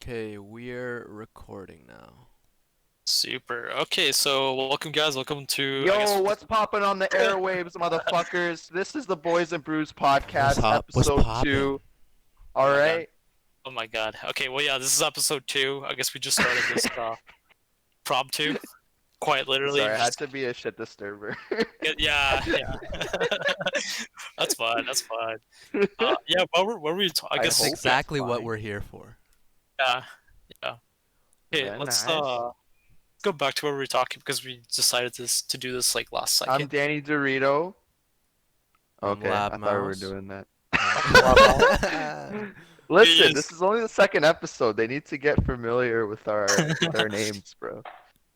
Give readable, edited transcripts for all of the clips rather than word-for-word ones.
Okay, we're recording now. Super. Okay, so welcome guys. Welcome to Yo, what's popping on the airwaves, motherfuckers? This is the Boys and Brews What's podcast, up? What's episode poppin'? 2. Oh All my god. right. Oh my god. Okay, well yeah, this is episode 2. I guess we just started this prob 2. Quite literally Sorry, I had just to be a shit disturber. yeah. That's fine. That's fine. Yeah, what were we I I guess hope Exactly it's what fine. we're here for. yeah. Yeah. Okay, Very let's nice. go back to where we were talking because we decided to do this like last I'm second. Danny Dorito. Okay, Lab I thought we were Mouse. doing that. Listen, Yes. this is only the second episode. They need to get familiar with our names, bro.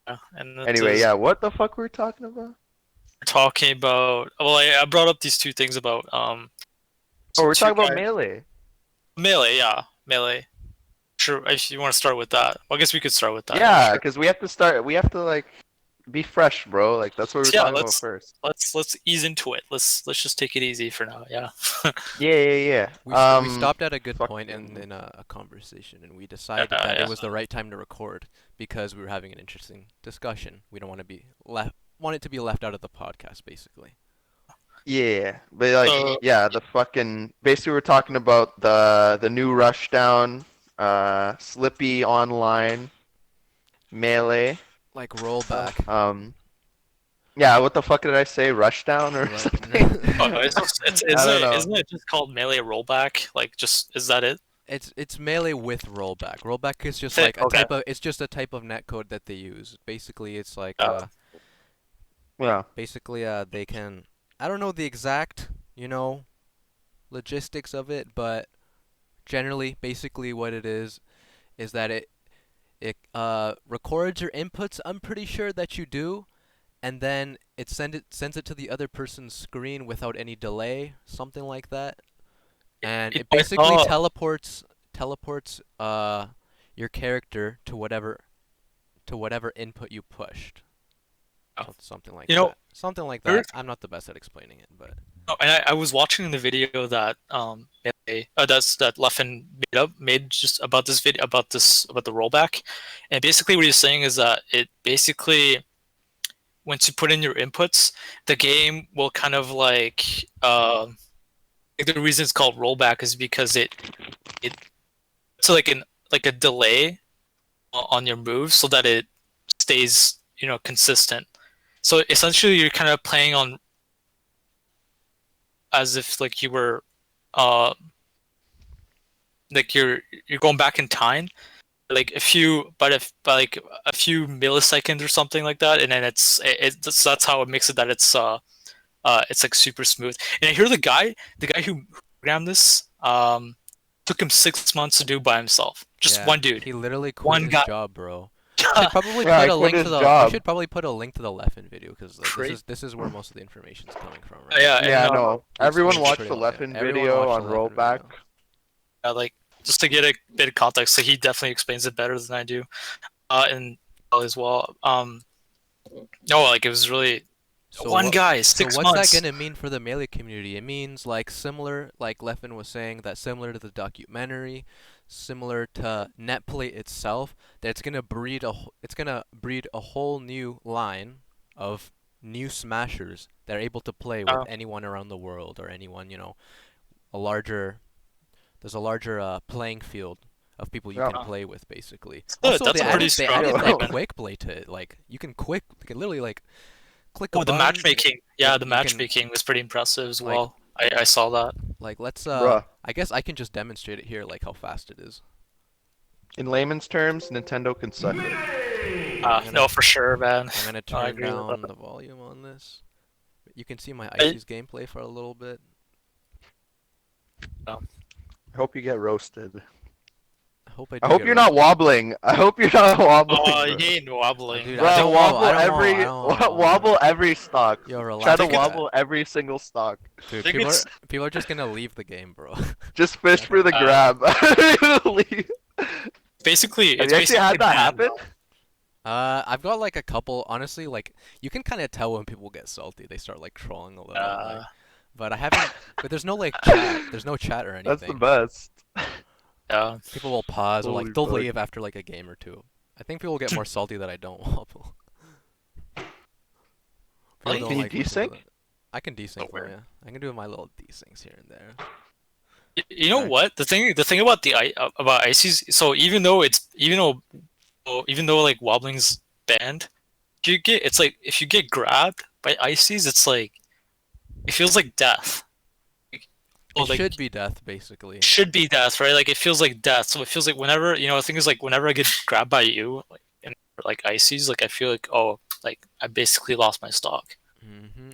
Yeah, and it Anyway, is yeah, what the fuck were we talking about? talking about well I brought up these two things about Oh, we're two talking about guys Melee. melee, yeah, melee. Sure, if you want to start with that. Well, I guess we could start with that. Yeah, Sure. because we have to like be fresh, bro. Like that's what we were Yeah, talking about first. let's ease into it. Let's just take it easy for now. Yeah. Yeah. We stopped at a good point Fucking in a conversation, and we decided that Yeah. it was the right time to record because we were having an interesting discussion. We don't want to be want it to be left out of the podcast, basically. yeah, but like So yeah, the fucking basically we're talking about the new Rushdown, Slippy Online, Melee. Like rollback. Yeah, what the fuck did I say? Rushdown or Right. something? I don't know. isn't it just called melee rollback? Like just is that it? It's melee with rollback. Rollback is just Hey, like a okay. type of it's just a type of netcode that they use. Basically, it's like Uh, Yeah. basically they can I don't know the exact, logistics of it, but generally basically what it is that it records your inputs. I'm pretty sure that you do, and then it sends it to the other person's screen without any delay, something like that. And it I basically saw teleports your character to whatever input you pushed. Something like you know, that. Something like very that. I'm not the best at explaining it, but Oh, and I was watching the video that that Leffen made just about this video about the rollback, and basically what he's saying is that it basically once you put in your inputs, the game will kind of like the reason it's called rollback is because it so like a delay on your moves so that it stays consistent. So essentially, you're kind of playing on as if like you were uh like you're going back in time like a few but if by like a few milliseconds or something like that, and then that's how it makes it that it's like super smooth. And I hear the guy who programmed this took him 6 months to do by himself, just yeah, one dude, he literally quit one his guy. job, bro. We should probably Yeah, put I a quit link to his the. We job. should probably put a link to the Leffen video because like, Cra- this is where most of the information is coming from, right? yeah, Yeah, and no. He Everyone explains it watched pretty the well. Yeah. Leffen Everyone video watched on the Leffen rollback. yeah, like just to get a bit of context, so he definitely explains it better than I do, and as well. No, like it was really So one what? guy, So 6 months. what's that gonna mean for the melee community? It means like similar, like Leffen was saying, that similar to the documentary, similar to Netplay itself, that it's gonna breed a whole new line of new smashers that are able to play with Uh, anyone around the world or anyone, a larger there's a larger playing field of people you Yeah. can play with, basically. that's Also, that's a pretty they strong added like statement. quick play to it. Like you can literally like click a Oh, the button. matchmaking. Yeah, the You can matchmaking was pretty impressive as like well. I saw that. let's Bruh. I guess I can just demonstrate it here, like how fast it is. In layman's terms, Nintendo can suck it. No, for sure, man. I'm gonna I turn agree with down that. the volume on this. You can see my I, Icy's gameplay for a little bit. I hope you get roasted. I hope I I do hope get you're not wobbling. I hope you're not wobbling, oh, bro. he ain't wobbling. Dude, Bro, I don't wobble. wobble I don't every wobble. I don't wobble every stock. Yo, Try relax. to think it's- wobble every single stock. Dude, think it's- people are just gonna leave the game, bro. Just fish for the Uh, grab. Leave. basically, Have it's you actually had basically that banned happen? I've got like a couple. Honestly, like you can kind of tell when people get salty. They start like trolling a little. now. But I haven't. But there's no like chat. There's no chat or anything. That's the best. Yeah. People will pause or Holy like they'll fuck. leave after like a game or two. I think people get more salty that I don't wobble. People Like, don't Can you like when people do desync? that. I can desync though, weird. yeah. I can do my little desyncs here and there. You know Okay. what? The thing about about ices. So even though like wobbling's banned, it's like if you get grabbed by ices, it's like it feels like death. Like, It like should be death, basically. should be death, right? Like it feels like death. So it feels like whenever the thing is like whenever I get grabbed by you, like in like ices, like I feel like like I basically lost my stock.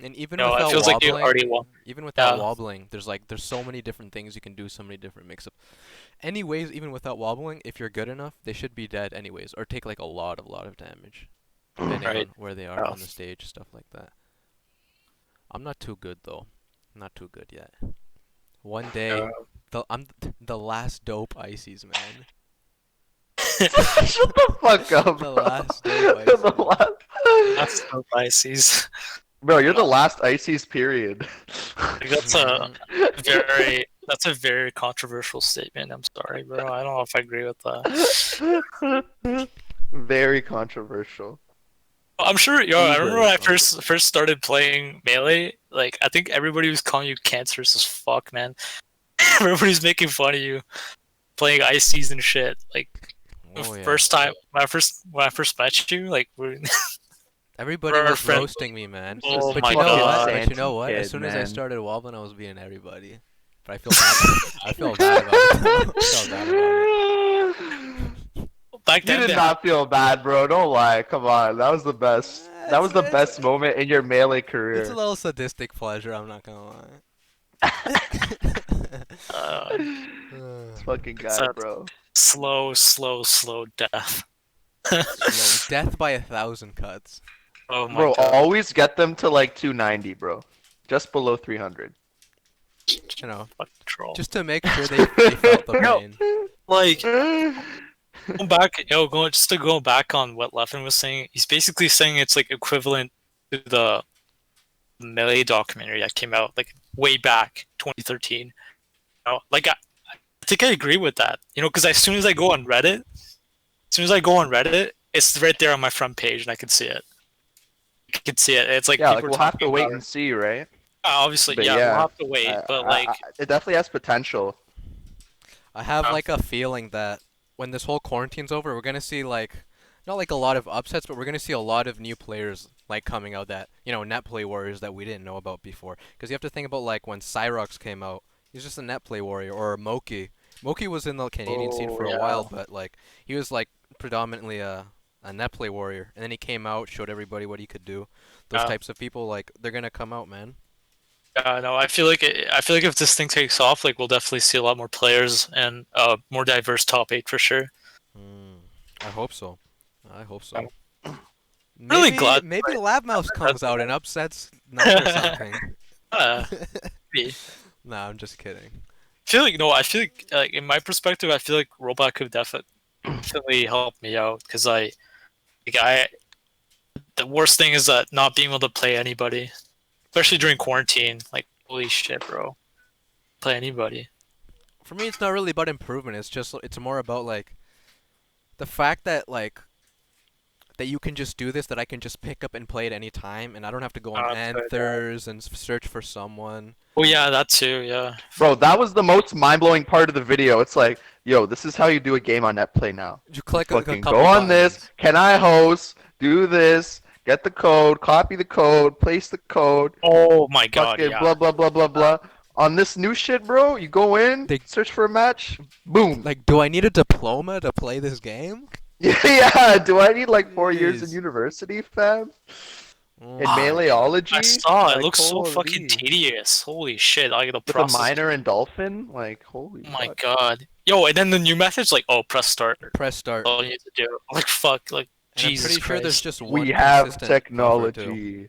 And even It without feels like you wobbling, already won. even without Yeah. wobbling, there's so many different things you can do, so many different mix-up. Anyways, even without wobbling, if you're good enough, they should be dead anyways, or take like a lot of damage, depending Right. on where they are Yeah. on the stage, stuff like that. I'm not too good though. I'm not too good yet. One day, I'm the last dope ices, man. Shut the fuck up, The bro. last dope The ices. That's so ices. Bro, you're the last ices, period. Like, that's a very controversial statement. I'm sorry, bro. I don't know if I agree with that. Very controversial. I'm sure, I remember Uber when I controversial. first started playing Melee, like I think everybody was calling you cancerous as fuck, man. Everybody's making fun of you playing ices and shit. Like Oh yeah. first time when I first met you, like Everybody our was friend- roasting me, man. Oh But my you know what? God. But you know what? As Kid, soon as I man. started wobbling, I was beating everybody. But I feel bad. I feel bad about it. I feel bad about it. back You then did they not feel bad, bro. Don't lie. Come on. That was the best. That was the best moment in your Melee It's a career. little sadistic pleasure. I'm not gonna lie. This fucking It's guy, a- bro. slow death. Slow. Death by 1,000 cuts. Oh my Bro, god. always get them to like 290, bro. Just below 300. You know, Fucking troll. just to make sure they felt the No. pain. Like going back, going back on what Levin was saying, he's basically saying it's like equivalent to the Melee documentary that came out like way back 2013. You know, like I think I agree with that. You know, because as soon as I go on Reddit, it's right there on my front page and I can see it. I can see it. It's like Yeah, people like are we'll have to talking wait about and it. see, right? Obviously, But yeah, yeah, we'll have to wait. But like, it definitely has potential. I have Um, like a feeling that when this whole quarantine's over, we're gonna see like not like a lot of upsets, but we're gonna see a lot of new players like coming out that net play warriors that we didn't know about before. Because you have to think about like when Cyrox came out, he's just a net play warrior, or Moki. Moki was in the Canadian scene for a yeah. while, but like he was like predominantly a net play warrior, and then he came out, showed everybody what he could do. Those Yeah. types of people, like they're gonna come out, man. no, I feel like if this thing takes off, like we'll definitely see a lot more players and more diverse top 8 for sure. I hope so. I hope so. Really Maybe, glad- maybe Lab Mouse comes out and upsets Nug or something. Maybe. Nah, I'm just kidding. I feel like in my perspective, I feel like Robot could definitely help me out because the worst thing is that not being able to play anybody, especially during quarantine. Like holy shit, bro, play anybody. For me, it's not really about improvement. It's more about like the fact that like that you can just do this, that I can just pick up and play at any time, and I don't have to go on That's good, Anthers and search for someone. Oh yeah, that too. Yeah. Bro, that was the most mind-blowing part of the video. It's like, yo, this is how you do a game on NetPlay now. You click a Fucking couple go on buttons. this. Can I host? Do this. Get the code. Copy the code. Paste the code. Oh my god. Fucking Yeah. blah blah blah blah blah. On this new shit, bro, you go in, They- search for a match, boom. Like, do I need a diploma to play this game? Yeah, do I need like 4 years in Jeez. university, fam? In Oh, Meleology? I saw it. Like, Looks so holy. fucking tedious. Holy shit! Like the With a process. minor and dolphin? Like, holy Oh my fuck. god. Yo, and then the new method's like, oh, press start. Press start. All you need to do. Like fuck. Like And I'm Jesus pretty sure there's Christ. just one We have consistent buffer, too. technology.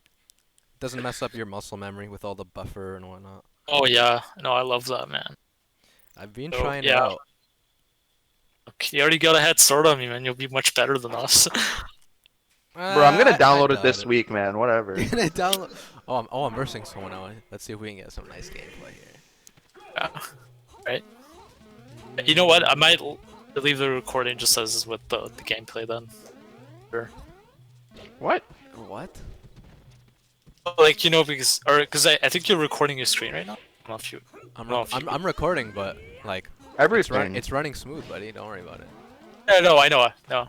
Doesn't mess up your muscle memory with all the buffer and whatnot. Oh yeah. No, I love that, man. I've been So, trying it yeah. out. Okay, you already got a head start on me, man. You'll be much better than us. Bro, I'm gonna download it doubt this week, man. Whatever. You're gonna download. Oh, I'm versing someone now. Let's see if we can get some nice gameplay here. Yeah. Right. You know what? I might leave the recording just as with the gameplay then. Sure. What? What? Like because I think you're recording your screen right now. I don't know if you. I'm recording, but like Everything. it's running smooth, buddy. Don't worry about it. Yeah, no, I know. No.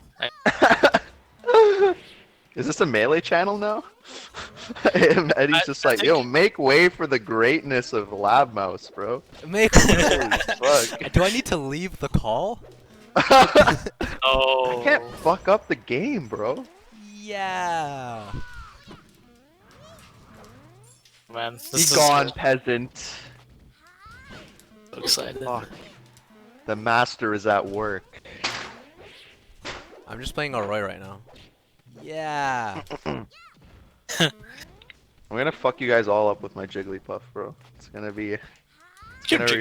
Is this a melee channel now? And Eddie's just like, yo, make way for the greatness of Lab Mouse, bro. Make Holy fuck. Do I need to leave the call? Oh. I can't fuck up the game, bro. Yeah. Man, Be this is gone, peasant. so excited. Fuck. The master is at work. I'm just playing Roy right now. Yeah. I'm gonna fuck you guys all up with my Jigglypuff, bro. It's gonna be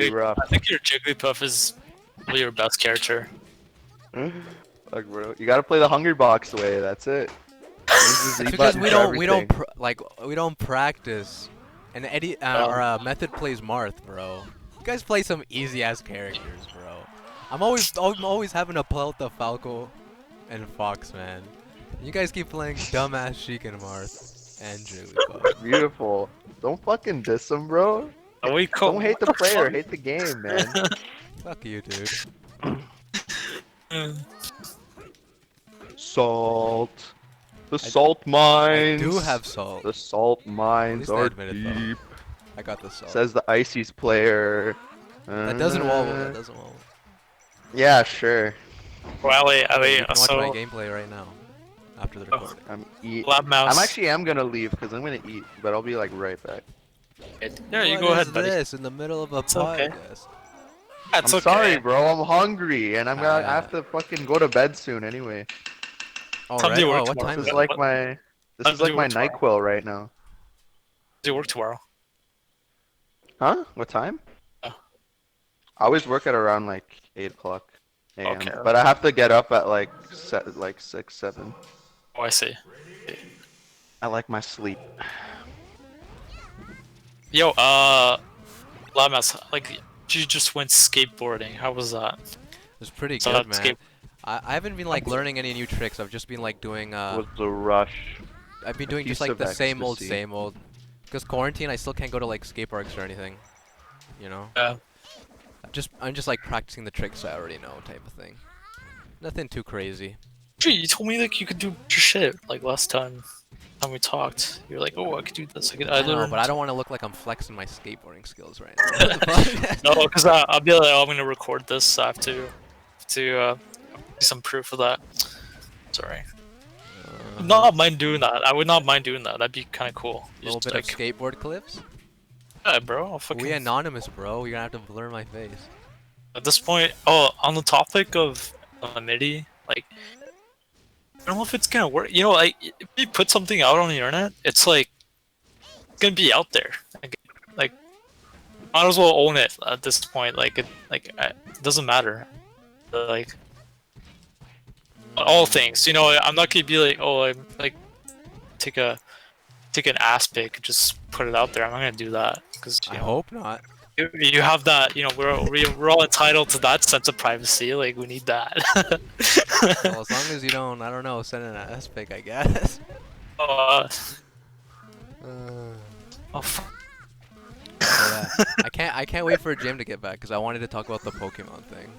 rough. I think your Jigglypuff is probably your best character. Fuck, bro. You gotta play the Hungry Box way. That's it. Use the Z It's because button we for don't everything. we don't practice. And Eddie Method plays Marth, bro. You guys play some easy ass characters, bro. I'm always having to pull out the Falco and Fox, man. You guys keep playing dumbass Sheik and Marth and Jigglypuff. Beautiful. Don't fucking diss him, bro. Oh, we call. Don't hate the player, hate the game, man. Fuck you, dude. Salt. The salt mines. I do have salt. The salt mines least I are admit it, though. deep. I got the salt. Says the Ices player. That doesn't wobble. That doesn't wobble. Yeah, sure. Well, You Ali, can watch so my gameplay right now after the recording. Lab Mouse. I'm actually gonna leave because I'm gonna eat, but I'll be like right back. Yeah, you What go is ahead, buddy. this in the middle of a It's okay. podcast? That's I'm okay. sorry, bro. I'm hungry, and I Ah. have to fucking go to bed soon anyway. Time to work Oh, what tomorrow. time This is is it? like What- my time do you work tomorrow? NyQuil right now. Do you work tomorrow? Huh? What time? Oh. I always work at around like 8 o'clock a.m. Okay. But I have to get up at like 6, 7. Oh, I see. I like my sleep. Yo, Lab Mouse, like, you just went skateboarding. How was that? It was pretty So good, that's man. I haven't been like learning any new tricks. I've just been like doing Was the rush? I've been doing just piece like of the same ecstasy. old. Because quarantine, I still can't go to like skate parks or anything. You know. Yeah. I'm just like practicing the tricks I already know, type of thing. Nothing too crazy. Gee, you told me like you could do your shit like last time we talked. You're like, oh, I could do this. I I know, learned. but I don't want to look like I'm flexing my skateboarding skills right now. What the fuck? No, because I'll be like, oh, I'm gonna record this. So I have to do some proof of that. Sorry. Not mind doing that. I would not mind doing that. That'd be kind of cool. A little Just, bit like, of skateboard clips. yeah, bro. I'll fucking. We anonymous, bro. You're gonna have to blur my face. At this point, oh, on the topic of MIDI, like, I don't know if it's gonna work. You know, like, if you put something out on the internet, it's like, it's gonna be out there. Like, might as well own it at this point. Like, it doesn't matter. Like, all things. You know, I'm not gonna be like, oh, I'm like, take an ass pic and just put it out there. I'm not gonna do that because I hope not. you have that. You know, we're all entitled to that sense of privacy. Like, we need that. Well, as long as you don't, I don't know, send an ass pic, I guess. Uh, Uh, oh, fuck. so yeah. I can't wait for Jim to get back because I wanted to talk about the Pokemon thing.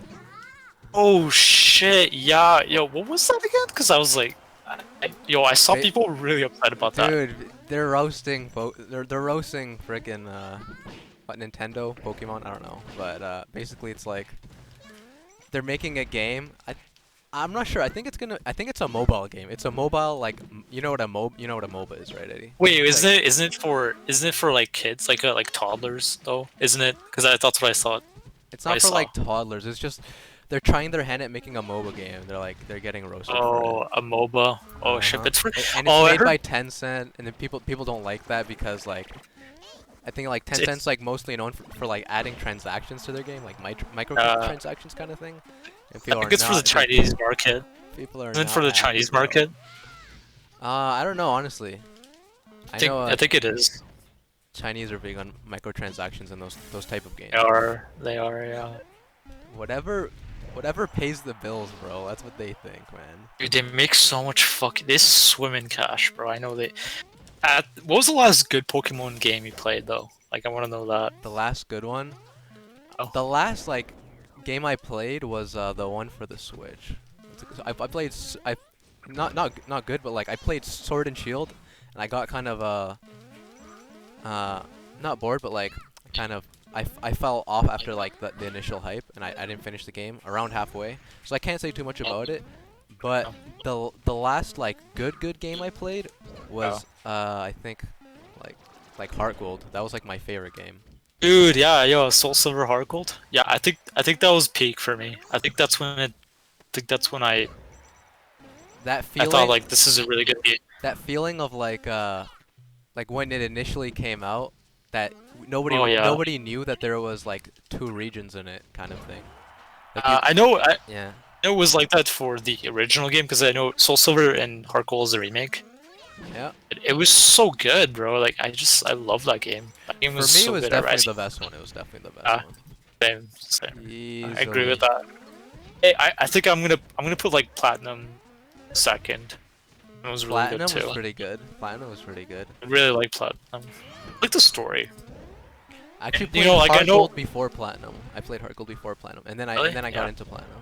Oh shit! Yeah, yo, what was that again? Because I was like, I saw Wait. people really upset about that. Dude, they're roasting they're roasting frickin' what, Nintendo, Pokemon, I don't know, but basically it's like they're making a game. I'm not sure. I think it's a mobile game. It's a mobile, like, you know what a MOBA is, right, Eddie? Wait, It's like, isn't it for like kids, like toddlers though? Isn't it? Because that's what I thought. it's not I for saw. like toddlers. It's just they're trying their hand at making a MOBA game. They're getting roasted for Oh, it. a MOBA. Oh shit! Uh-huh. It's for. And Oh, I it's made heard. by Tencent, and then people don't like that because like I think like Tencent's like mostly known for like adding transactions to their game, like micro transactions kind of thing. And I people think are it's for the not- Chinese market. People are Isn't it not for the happy, Chinese bro. market? I don't know, honestly. I think, know I think it is. Chinese are big on microtransactions and those type of games. They are. Yeah. whatever pays the bills, bro. That's what they think, man. Dude, they make so much fucking. They swim in cash, bro. I know they. What was the last good Pokemon game you played though? Like, I want to know that. The last good one. Oh. The last like game I played was the one for the Switch. I played not good, but like I played Sword and Shield, and I got kind of not bored, but like kind of I fell off after like the initial hype, and I didn't finish the game around halfway, so I can't say too much about it. But the last like good game I played was I think like Heart Gold. That was like my favorite game. Dude, yeah, yo, Soul Silver Heart Gold. Yeah, I think that was peak for me. I think that's when I That feeling. thought like this is a really good game. That feeling of like when it initially came out, that nobody Oh, yeah. nobody knew that there was like 2 regions in it, kind of thing. Like I know yeah. it was like that for the original game because I know Soul Silver and Heart Gold is a remake. Yeah. It was so good, bro. Like I love that game. That game For was me, so it was good. definitely the best one. It was definitely the best one. Same. Easily. I agree with that. Hey, I think I'm gonna put like Platinum second. It was really Platinum good too. was pretty good. Platinum was pretty good. I really like Platinum. I like the story. I actually You played know, like, I Heart know- Gold before Platinum. I played Heart Gold before Platinum, and then I Really? got Yeah. into Platinum.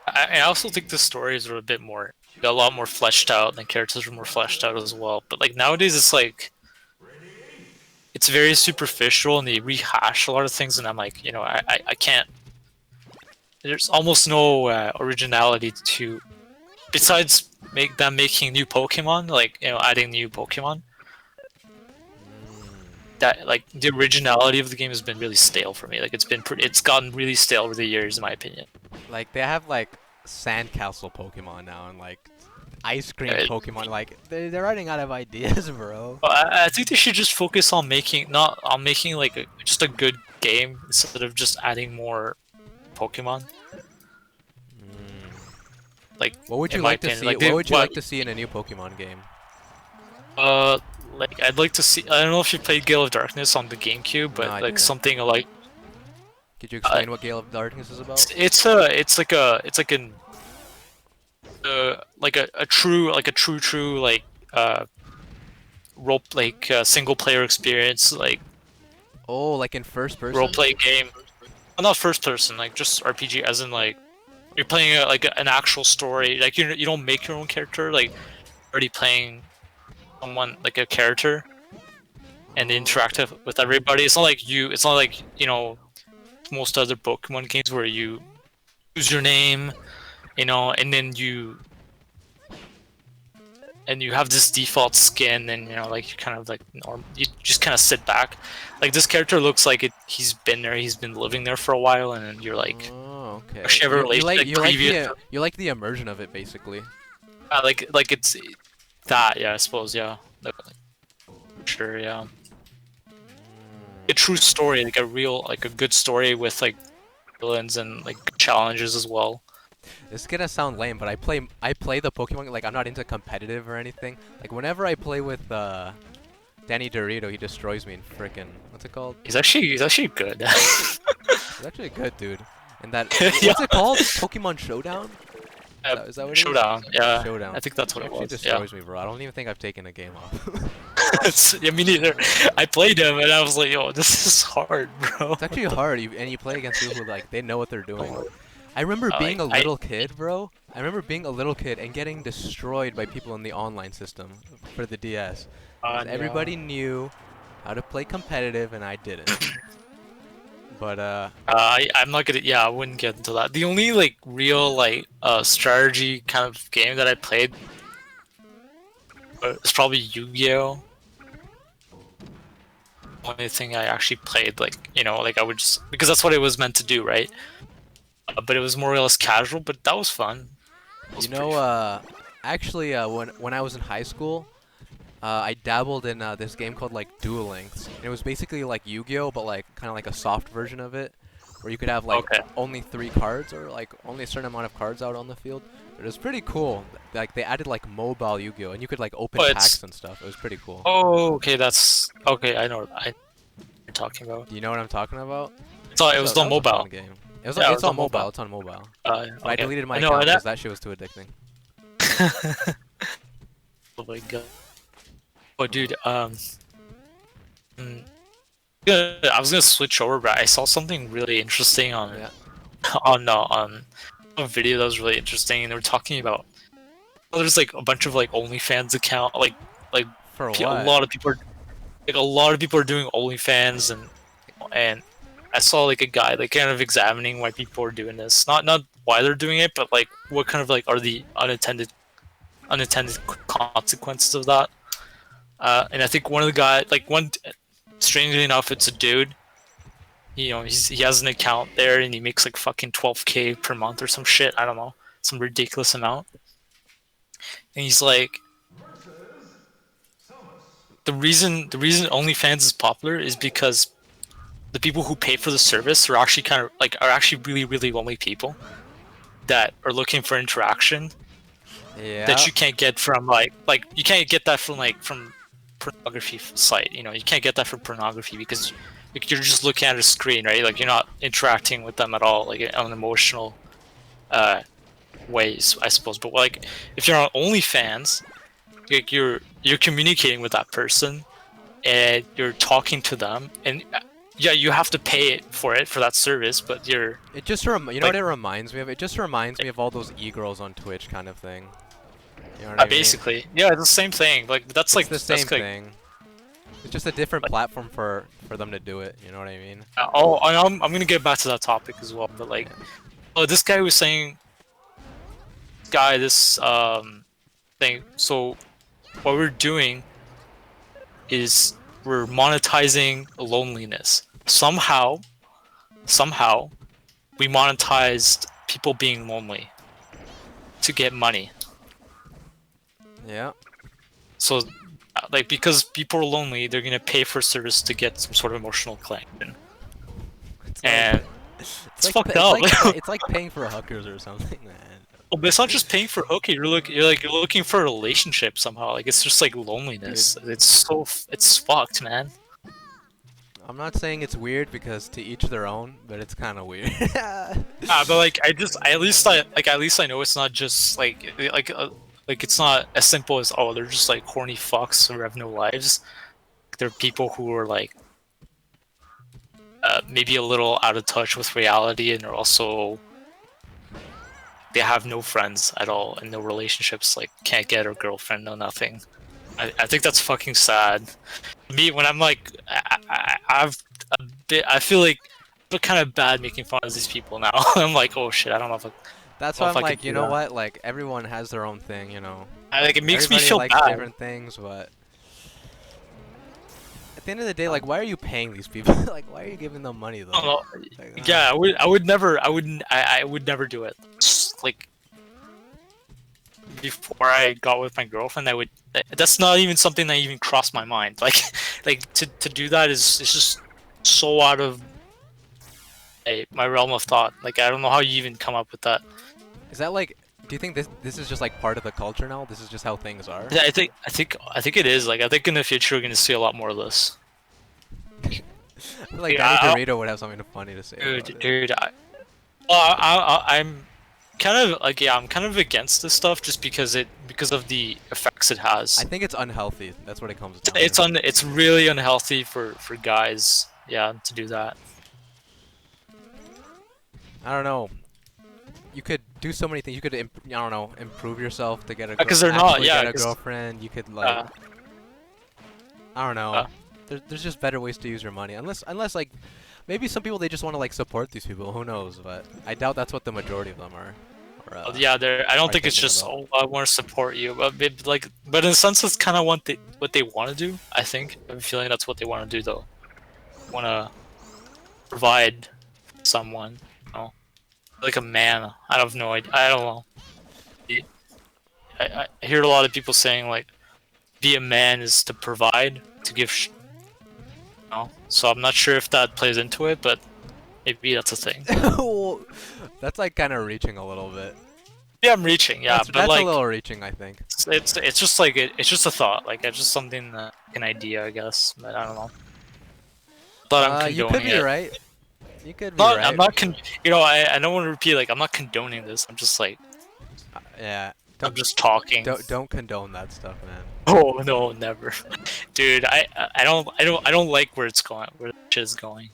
I also think the stories are a bit more, a lot more fleshed out, and the characters are more fleshed out as well. But like nowadays, it's like, it's very superficial, and they rehash a lot of things, and I'm like, I can't. There's almost no originality to, besides making new Pokemon, like adding new Pokemon. That like the originality of the game has been really stale for me. Like it's gotten really stale over the years, in my opinion. Like they have like sandcastle Pokemon now and like ice cream Yeah, Pokemon. Like they're running out of ideas, bro. Well, I think they should just focus on making like just a good game instead of just adding more Pokemon. Like What would in you my like to opinion, see? like, What they- would you like to see in a new Pokemon game? Like I'd like to see. I don't know if you played Gale of Darkness on the GameCube, but No, I like didn't. something like Could you explain what Gale of Darkness is about? it's like a true like role like single player experience like Oh, like in first person? role play game. Well, not first person, like just RPG, as in like you're playing an actual story. Like you don't make your own character. Like you're already playing someone like a character and interact with everybody. It's not like most other Pokemon games where you choose your name, and then you have this default skin, and like you kind of like you just kind of sit back. Like this character looks like he's been there, he's been living there for a while, and then you're like, Oh, okay. actually have a relationship, You like the immersion of it, basically. like it's that, yeah, I suppose, yeah. Sure, yeah. A true story, like a good story with like villains and like challenges as well. This is gonna sound lame, but I play the Pokemon, like I'm not into competitive or anything. Like whenever I play with Danny Dorito, he destroys me in frickin' what's it called? He's actually good. He's actually a good dude. And that what's Yeah. it called? Pokemon Showdown? Is that what it is? Showdown, yeah. Showdown. I think that's what He it actually was. Yeah. destroys me, bro. I don't even think I've taken a game off. Yeah, me neither. I played him and I was like, yo, this is hard, bro. It's actually hard, and you play against people who like they know what they're doing. I remember being like, a little kid, bro. I remember being a little kid and getting destroyed by people in the online system for the DS. 'Cause everybody knew how to play competitive, and I didn't. But I'm not gonna. Yeah, I wouldn't get into that. The only like real like strategy kind of game that I played is probably Yu-Gi-Oh. Only thing I actually played, like like I would just because that's what it was meant to do, right? But it was more or less casual. But that was fun. It was you pretty know, fun. actually, when I was in high school, I dabbled in this game called like Duel Links. And it was basically like Yu-Gi-Oh, but like kind of like a soft version of it, where you could have like Okay. only 3 cards or like only a certain amount of cards out on the field. But it was pretty cool. Like they added like mobile Yu-Gi-Oh, and you could like open Oh, it's- packs and stuff. It was pretty cool. Oh, okay, that's okay. I know what you're talking about. Do you know what I'm talking about? I thought it was That the was a fun mobile. game. Yeah, it It's was on on mobile. mobile. It's on mobile. Okay. But I deleted my No, account and because that shit was too addicting. oh my god. Oh, dude. Mm, yeah, I was gonna switch over, but I saw something really interesting on Yeah. on a video that was really interesting, and they were talking about there's like a bunch of like OnlyFans account like For a what? lot of people are like a lot of people are doing OnlyFans and I saw like a guy like kind of examining why people are doing this. Not why they're doing it, but like what kind of like are the unintended consequences of that. And I think one of the guys like one strangely enough it's a dude. You know, he has an account there and he makes like fucking 12K per month or some shit. I don't know, some ridiculous amount. And he's like, the reason OnlyFans is popular is because the people who pay for the service are actually kind of like are actually really really lonely people that are looking for interaction that Yeah. you can't get from like you can't get that from like from pornography site. You know, you can't get that from pornography because you're just looking at a screen, right? Like you're not interacting with them at all, like on emotional uh ways, I suppose. But like if you're on OnlyFans, like you're communicating with that person and you're talking to them and yeah, you have to pay for that service, but you're It just you know like what it reminds me of? It just reminds me of all those e-girls on Twitch kind of thing. You know what I mean? basically yeah, it's the same thing. Like that's It's like the same that's like thing. It's just a different like, platform for them to do it. You know what I mean? oh, I'm gonna get back to that topic as well. But like, oh, this guy was saying, this thing. So what we're doing is we're monetizing loneliness. Somehow, we monetized people being lonely to get money. Yeah. So, like, because people are lonely, they're gonna pay for service to get some sort of emotional connection. It's And it's like fucked up. it's like paying for hookers or something, man. Oh, but it's not just paying for hooking. You're looking for a relationship somehow. Like it's just like loneliness. It's fucked, man. I'm not saying it's weird because to each their own, but it's kind of weird. But like at least I know it's not just like it's not as simple as oh they're just like horny fucks who have no lives. They're people who are like maybe a little out of touch with reality and are also they have no friends at all and no relationships, like can't get a girlfriend, no nothing. I think that's fucking sad. Me when I'm like I feel like kind of bad making fun of these people now. I'm like oh shit I don't know if That's I, why if I'm I could like, you do know that. what? Like everyone has their own thing, you know. Like it makes me Everybody feel likes bad. different things, but at the end of the day, like, why are you paying these people? Like, why are you giving them money though? I don't know. Like, Yeah, I would never do it. Just, like before I got with my girlfriend, I would. That's not even something that even crossed my mind. Like to do that is just so out of my realm of thought. Like I don't know how you even come up with that. Is that like? Do you think this is just like part of the culture now? This is just how things are. Yeah, I think it is. Like I think in the future we're gonna see a lot more of this. I feel like Yeah, Danny DeVito would have something funny to say. about it. Dude, I'm kind of like I'm kind of against this stuff just because of the effects it has. I think it's unhealthy. That's what it comes down It's really unhealthy for guys, yeah, to do that. I don't know. You could do so many things. You could, I don't know, improve yourself to get a Because they're not, actually yeah. get a girlfriend. You could like, I don't know. There's just better ways to use your money. Unless like, maybe some people they just want to like support these people. Who knows? But I doubt that's what the majority of them are. Yeah, I don't are think it's thinking just about. oh I want to support you, but but in a sense it's kind of what they want to do. I think I'm feeling that's what they want to do though. Want to provide someone, you know, like a man. I have no idea. I don't know. I hear a lot of people saying like, be a man is to provide, to give. You know? So I'm not sure if that plays into it, but maybe that's a thing. That's like kind of reaching a little bit. Yeah, I'm reaching. Yeah, but that's like a little reaching, I think. it's just like it's just a thought. Like it's just something an idea, I guess. But I don't know. But I'm You condoning could be it. right. You could be Not, right. I'm not you know, I don't want to repeat, like, I'm not condoning this. I'm just like, Yeah. I'm just talking. Don't condone that stuff, man. Oh no, never, dude. I don't like where it's going, where the shit is going.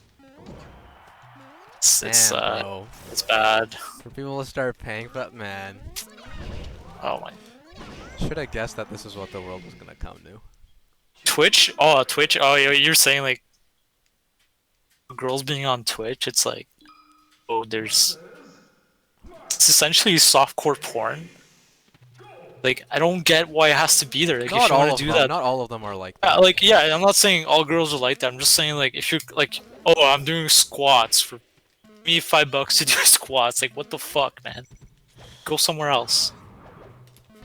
Damn, bro. It's bad. For people to start paying for that, man. Oh my. Should have guessed that this is what the world was gonna come to. Twitch? Oh, Twitch. Oh, you're saying like girls being on Twitch? It's like, oh, it's essentially softcore porn. Like, I don't get why it has to be there. Like, if Not you all want of to do them. that, Not all of them are like that. like, yeah, I'm not saying all girls are like that. I'm just saying like, if you're like, oh, I'm doing squats for me $5 to do squats. Like, what the fuck, man? Go somewhere else.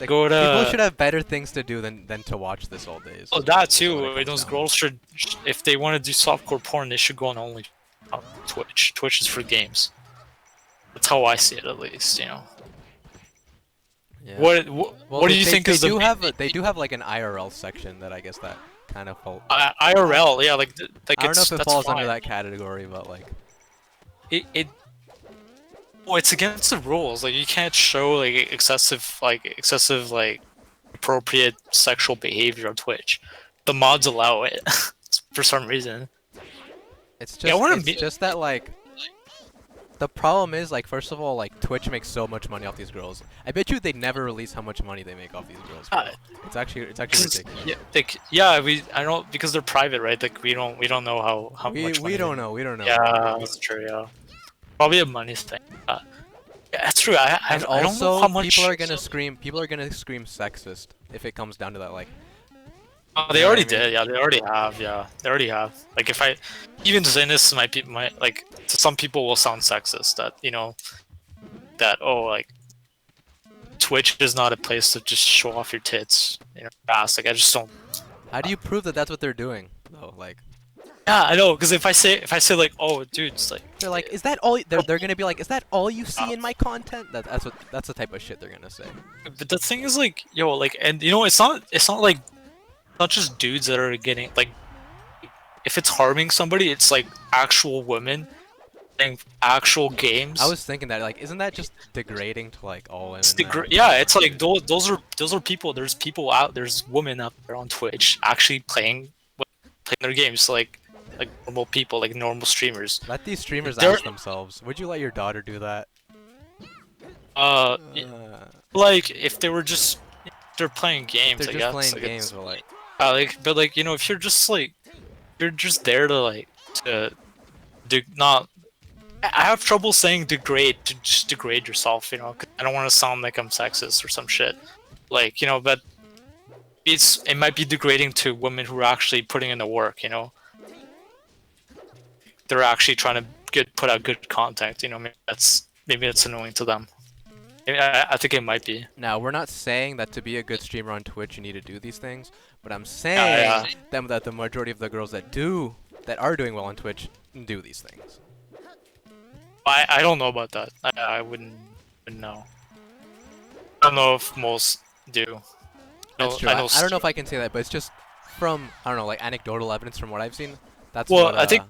Like, Go to. people should have better things to do than to watch this all day. Oh, that what too. it comes Those down girls should, if they want to do softcore porn, they should go on Twitch. Twitch is for games. That's how I see it, at least. You know. Yeah. What do you think is the they do have like an IRL section that I guess that kind of falls. IRL? Yeah, like I don't know if it that's falls fine. under that category, but like well, it's against the rules. Like, you can't show like excessive appropriate sexual behavior on Twitch. The mods allow it for some reason. it's Yeah, I wanna it's be- just that like the problem is like first of all like Twitch makes so much money off these girls. I bet you they never release how much money they make off these girls. Bro. It's actually ridiculous. I don't, because they're private, right? Like, we don't know how much money We don't know. We don't know. Yeah, that's true. Yeah, probably a money thing. Yeah, that's true. And I don't know also, how much people are gonna scream. People are gonna scream sexist if it comes down to that. Like, They you know what already I mean? did. Yeah, they already have. Yeah, they already have. Like, if I even saying this might like, to some people will sound sexist. That, you know, that, oh, like, Twitch is not a place to just show off your tits, you know, ass. Like, I just don't. how do you prove that that's what they're doing? Though, like, Yeah, I know. Because if I say like, oh, dude, it's like, they're like, is that all? They're gonna be like, is that all you see in my content? That's the type of shit they're gonna say. but the thing is, like, yo, like, and you know, it's not like, not just dudes that are getting, like, if it's harming somebody, it's like actual women playing actual games. I was thinking that, like, isn't that just degrading to like all women? It's then? yeah, it's like those are people. There's women out there on Twitch actually playing their games like normal people, like normal streamers. Let these streamers They're- ask themselves. Would you let your daughter do that? Like, if they were just, they're playing games. They're I just guess. playing Like, games, but like, but like, you know, if you're just like, you're just there to like to not. I have trouble saying degrade, to just degrade yourself, you know. 'Cause I don't want to sound like I'm sexist or some shit, like, you know. But it might be degrading to women who are actually putting in the work, you know. They're actually trying to put out good content, you know. Maybe that's annoying to them. I think it might be. now we're not saying that to be a good streamer on Twitch you need to do these things, but I'm saying that the majority of the girls that are doing well on Twitch do these things. I don't know about that. I wouldn't know. I don't know if most do. That's true. I I know. don't know if I can say that, but it's just from, I don't know, like anecdotal evidence from what I've seen. That's Well, what, I think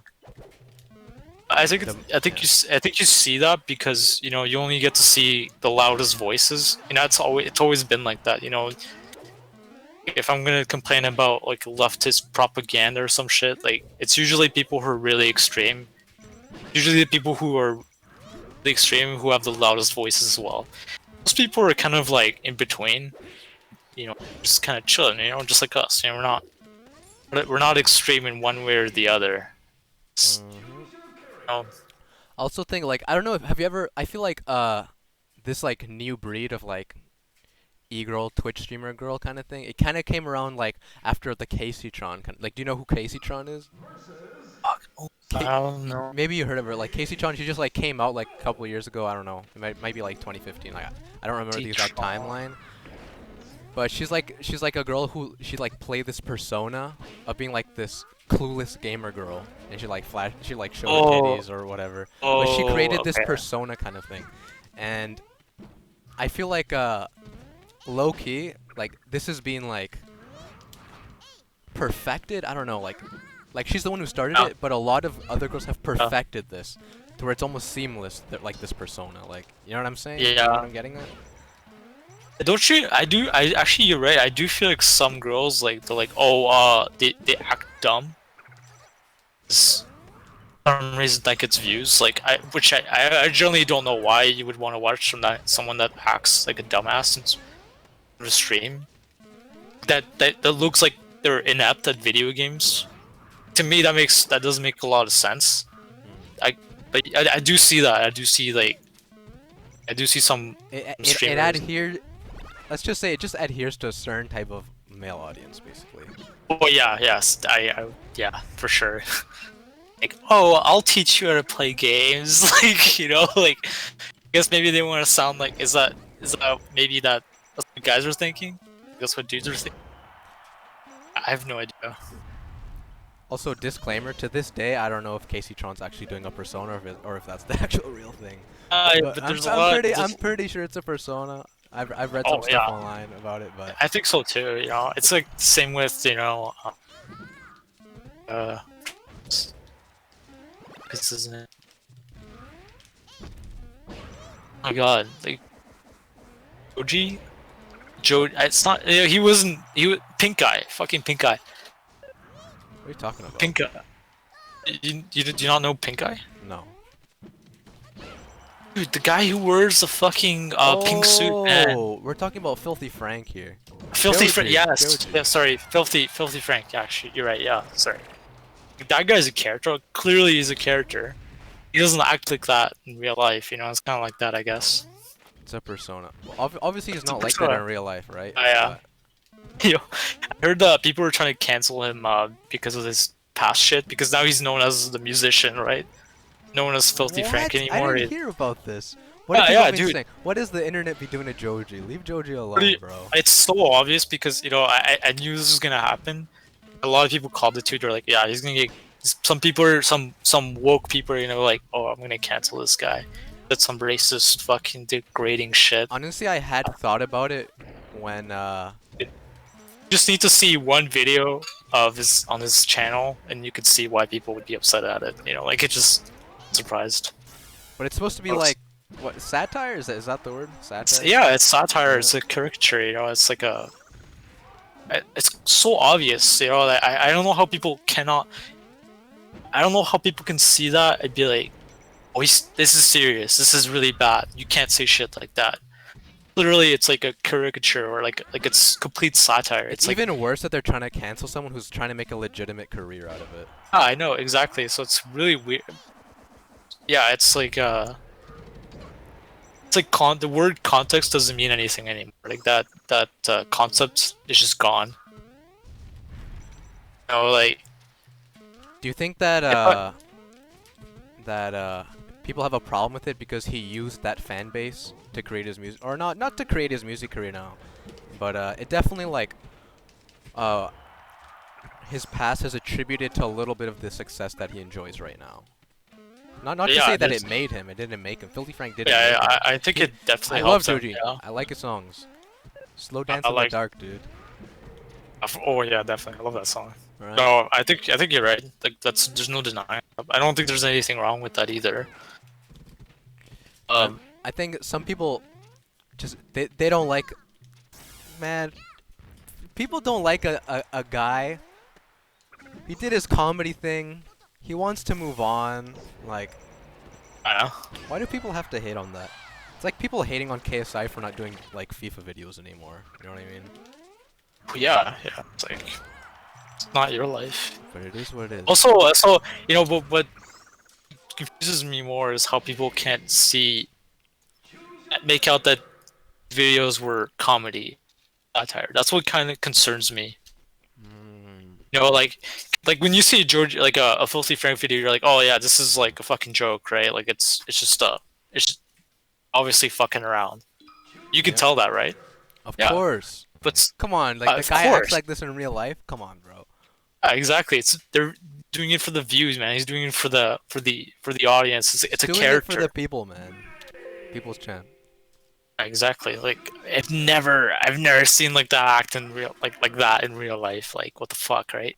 I think you see that because, you know, you only get to see the loudest voices. You know, it's always been like that. You know, if I'm gonna complain about like leftist propaganda or some shit, like, it's usually people who are really extreme. Usually the people who are the extreme who have the loudest voices as well. Most people are kind of like in between. You know, just kind of chilling. You know, just like us. You know, we're not extreme in one way or the other. You know, I also think like, I don't know, have you ever, I feel like this like new breed of like e-girl Twitch streamer girl kind of thing, it kind of came around like after the Caseytron like, do you know who Caseytron is? I don't know. Maybe you heard of her. Like Caseytron, she just like came out like a couple of years ago. I don't know. It might be like 2015. Like, I don't remember the exact timeline. But she's like a girl who she like played this persona of being like this clueless gamer girl, and she like show her titties or whatever. But she created this persona kind of thing, and I feel like low key like this is being like perfected. I don't know, like Like she's the one who started Yeah. it, but a lot of other girls have perfected this, to where it's almost seamless. Like this persona, like you know what I'm saying? You know what Yeah. I'm getting at? Don't you? I do. I actually, you're right. I do feel like some girls like they're like, oh, they act dumb. For some reason that gets views. Like I generally don't know why you would want to watch someone that acts like a dumbass in the stream. That looks like they're inept at video games. To me, that doesn't make a lot of sense. I do see that. I do see some It streamers. adheres. Let's just say it just adheres to a certain type of male audience, basically. Oh yeah, yes, yeah, for sure. Like, oh, I'll teach you how to play games. Like, like, I guess maybe they want to sound like, is that maybe that's what guys are thinking? That's what dudes are thinking? I have no idea. Also, disclaimer: to this day, I don't know if Casey Tron's actually doing a persona, or if that's the actual real thing. But there's a lot. I'm pretty sure it's a persona. I've read some stuff online about it, but I think so too. It's like same with this isn't it. Oh my god, like Joji, It's not. He wasn't. He was pink guy. Fucking pink guy. what are you talking about? Pink guy. You do not know pink guy? No. Dude, the guy who wears the fucking pink suit, man. Oh, we're talking about Filthy Frank here. Filthy Frank, Joji, yes. Joji. Yeah, sorry. Filthy Frank. Yeah, actually, you're right. Yeah, sorry. That guy's a character. Clearly, he's a character. He doesn't act like that in real life. It's kind of like that, I guess. It's a persona. Well, obviously, he's It's a not like that persona. in real life, right? Yeah. Yo, I heard people were trying to cancel him because of his past shit. Because now he's known as the musician, right? Known as Filthy Frank What? anymore. I didn't hear about this. What have Yeah, people been dude. saying? What does the internet be doing to Joji? Leave Joji alone, Pretty- bro. It's so obvious because I knew this was gonna happen. A lot of people called it too. They're like, yeah, he's gonna get. Some people are some woke people, like, oh, I'm gonna cancel this guy. That's some racist, fucking degrading shit. Honestly, I had thought about it when Just need to see one video of on his channel, and you could see why people would be upset at it. Like it just surprised. but it's supposed to be like what satire? Is that the word? Satire? Yeah, it's satire. Yeah. It's a caricature. It's like it's so obvious. That I don't know how people cannot. I don't know how people can see that and be like, "Oh, this is serious. This is really bad. You can't say shit like that." Literally, it's like a caricature or like it's complete satire. It's like, even worse that they're trying to cancel someone who's trying to make a legitimate career out of it. I know exactly. So it's really weird. Yeah, it's like the word context doesn't mean anything anymore. Like that concept is just gone. Like. Do you think that people have a problem with it because he used that fan base to create his music, or not to create his music career now, but it definitely like his past has attributed to a little bit of the success that he enjoys right now. Not to say that it made him. It didn't make him. Filthy Frank didn't. Yeah, make him. I think it definitely. I love helps him, Joji. yeah. I like his songs. Slow Dance I in like- the Dark, dude. Oh yeah, definitely. I love that song. Right? No, I think you're right. Like there's no denying. I don't think there's anything wrong with that either. I think some people just they don't like. Man, people don't like a guy. He did his comedy thing. He wants to move on. Like, I know. why do people have to hate on that? It's like people hating on KSI for not doing like FIFA videos anymore. You know what I mean? Yeah. It's like it's not your life. But it is what it is. Also, what confuses me more is how people can't make out that videos were comedy satire. That's what kind of concerns me. Like when you see George like a Filthy Frank video, you're like, oh yeah, this is like a fucking joke, right? Like it's just obviously fucking around. You can tell that, right? Of Yeah. course. But Come on, like of the guy acts course. like this in real life. Come on, bro. Exactly, they're doing it for the views, man. He's doing it for the audience. It's a Doing character. it for the people, man. People's champ. Exactly. Like I've never seen like that act in real like that in real life. Like what the fuck, right?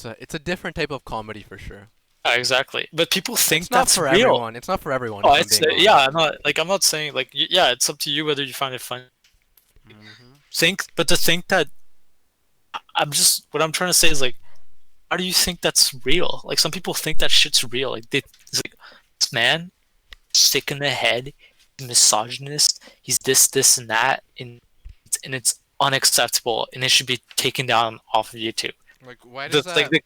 It's a different type of comedy for sure. Exactly. But people think It's not that's for real. everyone. It's not for everyone. Oh, If I'm it's being yeah. honest. I'm not saying like yeah. It's up to you whether you find it funny. Hmm. But to think that I'm just what I'm trying to say is like, how do you think that's real? Like some people think that shit's real. It's like this man, sick in the head, he's misogynist, he's this, and that, and it's unacceptable, and it should be taken down off of YouTube. Like, why does That's like that?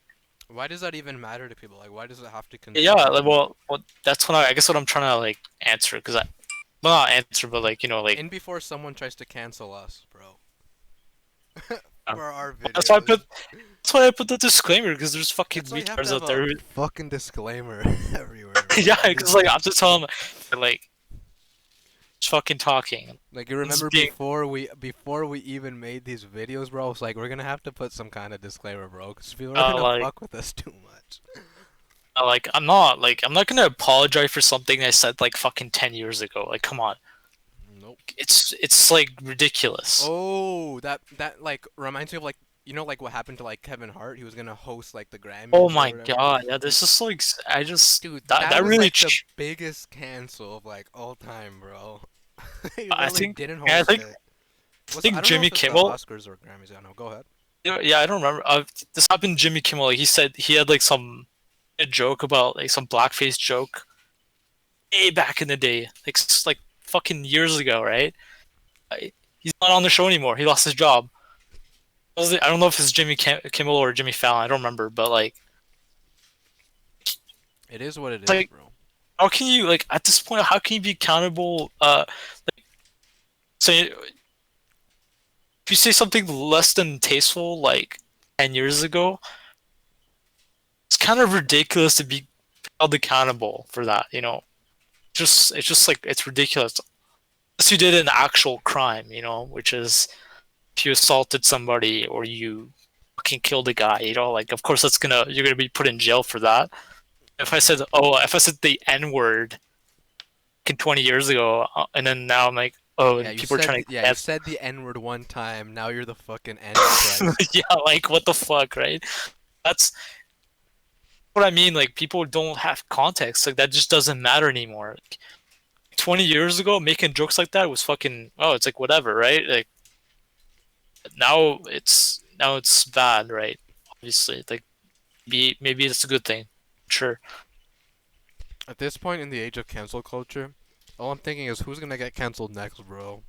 Why does that even matter to people? Like, why does it have to yeah, concern like, them? well, that's what I guess what I'm trying to like answer because well not answer but like like In before someone tries to cancel us, bro. um, For our that's why I videos. put that's why I put the disclaimer because there's fucking That's why you have to retards have out there. a fucking disclaimer everywhere, bro. Yeah, because like I'm just telling them like just fucking talking. Like you It's remember being before we even made these videos, bro. It's like we're gonna have to put some kind of disclaimer, bro, because people are gonna like fuck with us too much. I'm not gonna apologize for something I said like fucking 10 years ago. Like come on, Nope. it's like ridiculous. Oh, that like reminds me of like like what happened to like Kevin Hart. He was gonna host like the Oh Grammys or my whatever. god, yeah, this is like I just Dude, that that that was really like the biggest cancel of like all time, bro. He I literally think didn't yeah, host it. I think I don't know Jimmy if it's the Kimmel. Oscars or Grammys. I don't know. Go ahead. Yeah, I don't remember. This happened to Jimmy Kimmel. Like, he said he had like a joke about like some blackface joke way back in the day, like fucking years ago, right? He's not on the show anymore. He lost his job. I don't know if it's Kimmel or Jimmy Fallon. I don't remember, but like, It is what it it's is, like, bro. how can you like at this point? How can you be accountable? Like, say if you say something less than tasteful, like 10 years ago, it's kind of ridiculous to be held accountable for that. It's just like it's ridiculous. Unless you did an actual crime, which is if you assaulted somebody or you fucking killed a guy, like of course you're gonna be put in jail for that. If I said the N word 20 years ago, and then now I'm like, oh, Yeah, and people are trying to you said the N-word one time. Now you're the fucking Antichrist. yeah, like what the fuck, right? That's what I mean. Like people don't have context. Like that just doesn't matter anymore. Like, 20 years ago, making jokes like that was fucking. Oh, it's like whatever, right? Like now it's bad, right? Obviously, like maybe it's a good thing. Sure. At this point in the age of cancel culture, all I'm thinking is who's gonna get canceled next, bro?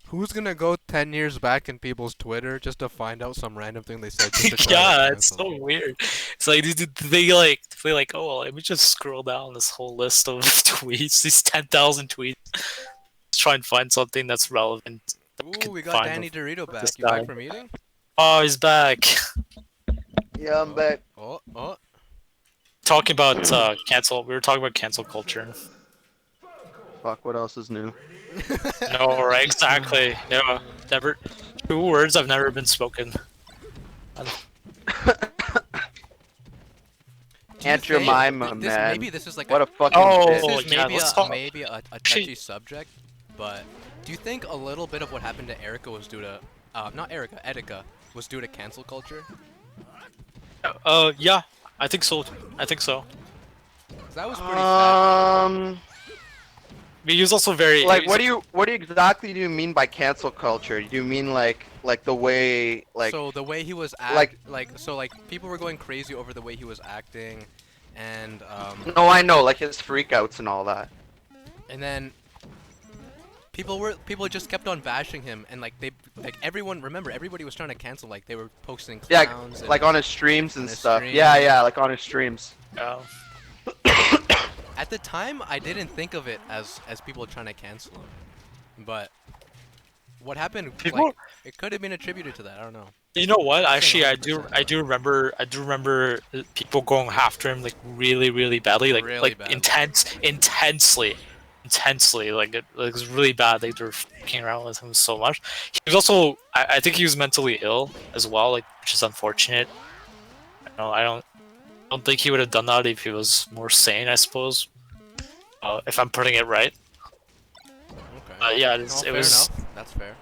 Who's gonna go 10 years back in people's Twitter just to find out some random thing they said just to try to Yeah, it's cancel so them? weird. It's like they like oh well, let me just scroll down this whole list of tweets, these 10,000 tweets, try and find something that's relevant. That I Ooh, could we got find Danny Dorito of this back. You guy. back from eating? Oh, he's back. Yeah, I'm back. Oh. Talking about cancel. We were talking about cancel culture. Fuck, what else is new? No, right? Exactly. No, never. Two words have never been spoken. Do you Aunt think Jemima, this man. maybe this is like What a a fucking Oh, this bitch. is yeah, let's talk. maybe a Actually- touchy subject, but do you think a little bit of what happened to Erica was due to not Erica, Etika was due to cancel culture? Yeah, I think so. I think so. 'Cause that was pretty sad. But he was also very Like, what do you exactly do you mean by cancel culture? Do you mean like the way like So the way he was like- people were going crazy over the way he was acting, and No, I know, like his freakouts and all that. then people just kept on bashing him, and everybody was trying to cancel, like they were posting Yeah, clowns like on his streams on and his stuff. stream. Yeah, like on his streams. At the time, I didn't think of it as people trying to cancel him, but what happened? People- Like, it could have been attributed to that. I don't know. You know what? Actually, I 100%. do remember people going after him like really, really badly, Really badly. intensely. Like it was really bad. Like they were fucking around with him so much. He was also, I think he was mentally ill as well, like which is unfortunate. I don't think he would have done that if he was more sane. I suppose, if I'm putting it right. Okay. Yeah, No, it fair was. enough. That's fair.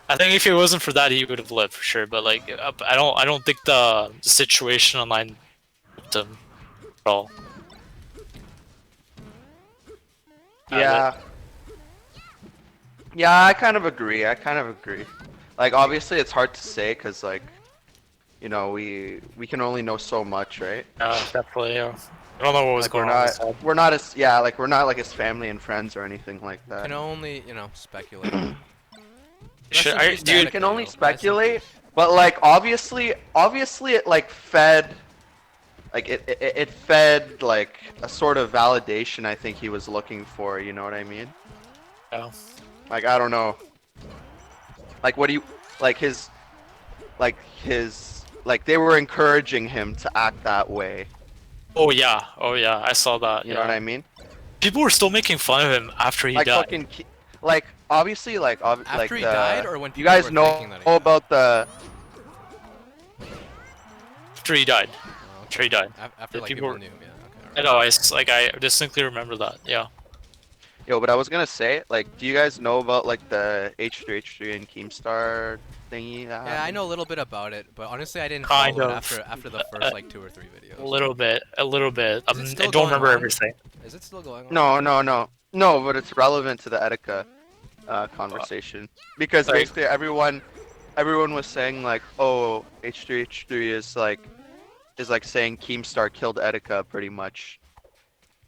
I think if it wasn't for that, he would have lived for sure. But like, I don't think the situation online helped him at all. Yeah. Yeah, I kind of agree. Like, obviously, it's hard to say because, like, you know, we can only know so much, right? Definitely. Yeah. I don't know what was Like, going on. in his head. we're not as, yeah, like, we're not like his family and friends or anything like that. Can only, speculate. Should, Rest in I, peace to dude, You Attica, can only yo. Rest in speculate, peace. but like, obviously, it like fed, like, it fed like a sort of validation I think he was looking for. You know what I mean? yeah. Like, I don't know. Like, what do you, like like they were encouraging him to act that way. Oh yeah. I saw that. You yeah. know what I mean? People were still making fun of him after he Like died. fucking, like obviously, like After he died, or when you people guys were know thinking that he died? about the. After he died. Oh, After he died. After The like people people were- knew him, yeah. Okay. I know. I distinctly remember that. Yeah. Yo, but I was gonna say, like, do you guys know about like the H3H3 and Keemstar thingy? That Yeah, I happened? know a little bit about it, but honestly, I didn't Kind follow it of. after the first like 2 or 3 videos. A little bit. Is it I still don't going remember on? everything. Is it still going on? No, but it's relevant to the Etika conversation because Like- basically everyone was saying like, oh, H3H3 is like saying Keemstar killed Etika pretty much,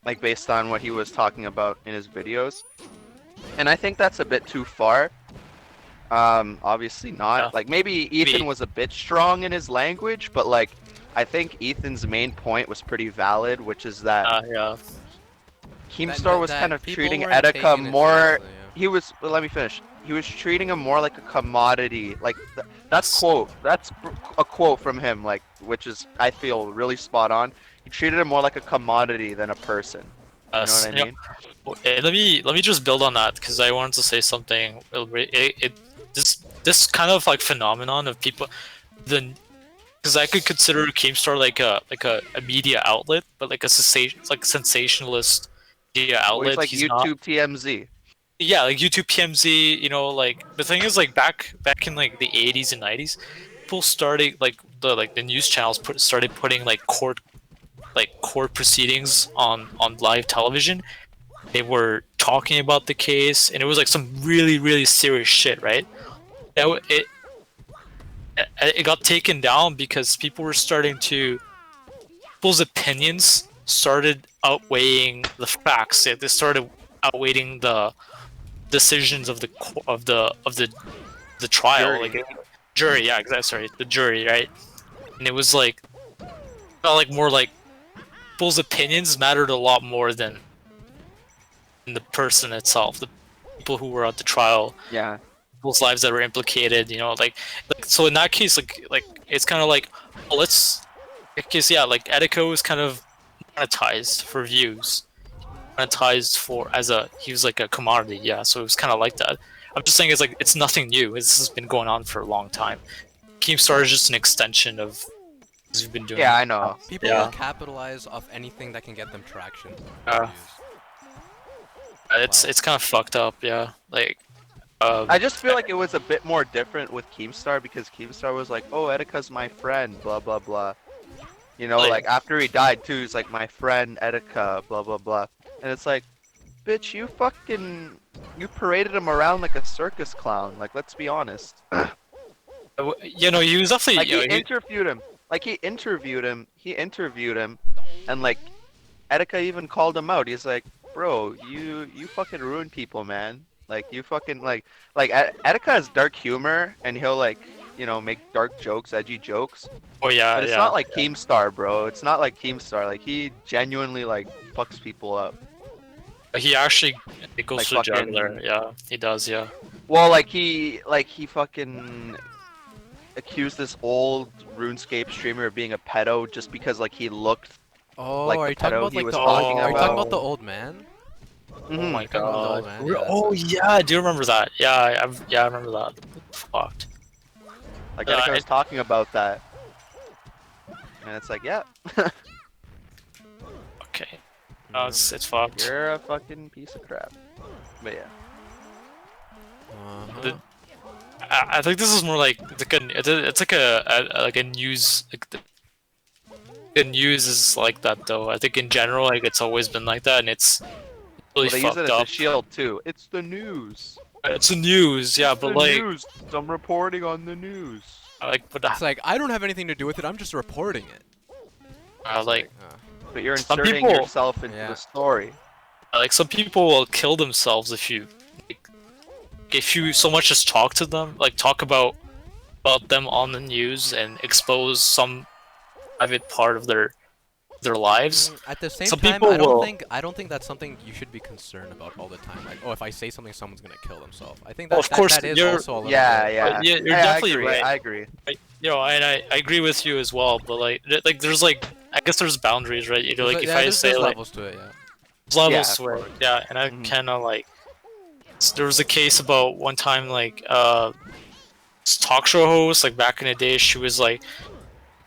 like based on what he was talking about in his videos, and I think that's a bit too far. Obviously not. Yeah. Like maybe Ethan was a bit strong in his language, but like I think Ethan's main point was pretty valid, which is that Yeah. Keemstar was that kind of people treating weren't Etika taking it more. seriously, yeah. He was. Well, let me finish. He was treating him more like a commodity. Like that's a quote from him. Like which is I feel really spot on. He treated him more like a commodity than a person. You know what I Yeah. mean? Let me just build on that because I wanted to say something. This kind of like phenomenon of people, because I could consider Keemstar like a media outlet, but like it's like sensationalist media Well, outlet. he's like He's not. YouTube TMZ. Yeah, like YouTube PMZ. You know, like the thing is, like back in like the 80s and 90s, people started like the news channels started putting like court proceedings on live television. They were talking about the case, and it was like some really serious shit, right? It got taken down because people were starting to people's opinions started outweighing the facts. They started outweighing the decisions of the trial, Jury. like jury. Yeah, exactly. Sorry, the jury, right? And it was like felt like more like people's opinions mattered a lot more than the person itself, the people who were at the trial, Yeah. people's lives that were implicated. You know, like so in that case, like it's kind of like, well, because yeah, like Etika was kind of monetized for views, monetized for he was like a commodity. Yeah, so it was kind of like that. I'm just saying it's nothing new. This has been going on for a long time. Keemstar is just an extension of what we've been doing. Yeah, I know. People Yeah. will capitalize off anything that can get them traction. Uh, It's kind of fucked up. Yeah, like. I just feel like it was a bit more different with Keemstar because Keemstar was like, "Oh, Etika's my friend," blah blah blah. You know, like after he died too, he's like, "My friend Etika," blah blah blah. And it's like, bitch, you paraded him around like a circus clown. Like, let's be honest. You know, he was definitely. Like You know, he interviewed him. Like he interviewed him, and like Etika even called him out. He's like, "Bro, you fucking ruin people, man. Like you fucking like Etika has dark humor, and he'll like make dark jokes, edgy jokes. oh yeah, But it's yeah. not like Keemstar, bro. It's not like Keemstar. Like he genuinely like fucks people up. He actually goes Like to the fucking- jugular. Yeah, he does. Yeah. Well, like he fucking accused this old RuneScape streamer of being a pedo just because like he looked. Oh, Like are the you talking pedo about he like was the talking are you talking about. about the old man? Oh Mhm. my Talking about the old god. man, yeah, Oh that's yeah, I do remember that. Yeah, I remember that. Fucked. Like Etika was talking about that, and it's like, yeah, Okay. No, it's fucked. you're a fucking piece of crap. But yeah. I think this is more like it's like a news like the news is like that though. I think in general like it's always been like that and it's really Well, they use it fucked as a up. shield too. It's the news. It's the news, yeah, It's but the like news. I'm reporting on the news. but It's like I don't have anything to do with it. I'm just reporting it. like But you're Some inserting people- yourself into Yeah. the story. some people will kill themselves if you so much as talk to them, like talk about them on the news and expose some private part of their lives. At the same Some time, people will- I don't think that's something you should be concerned about all the time. Like, oh, if I say something, someone's gonna kill themselves. I think Well, that of course, that is you're- also a little Yeah, bit. yeah. Yeah, you're I definitely agree. right. I agree. You know, and I agree with you as well. But like there's like I guess there's boundaries, right? You know, like if I say there's like levels to it, yeah. there's levels Yeah, to of it, course. yeah, and I Mhm. kind of like there was a case about one time like this talk show host like back in the day she was like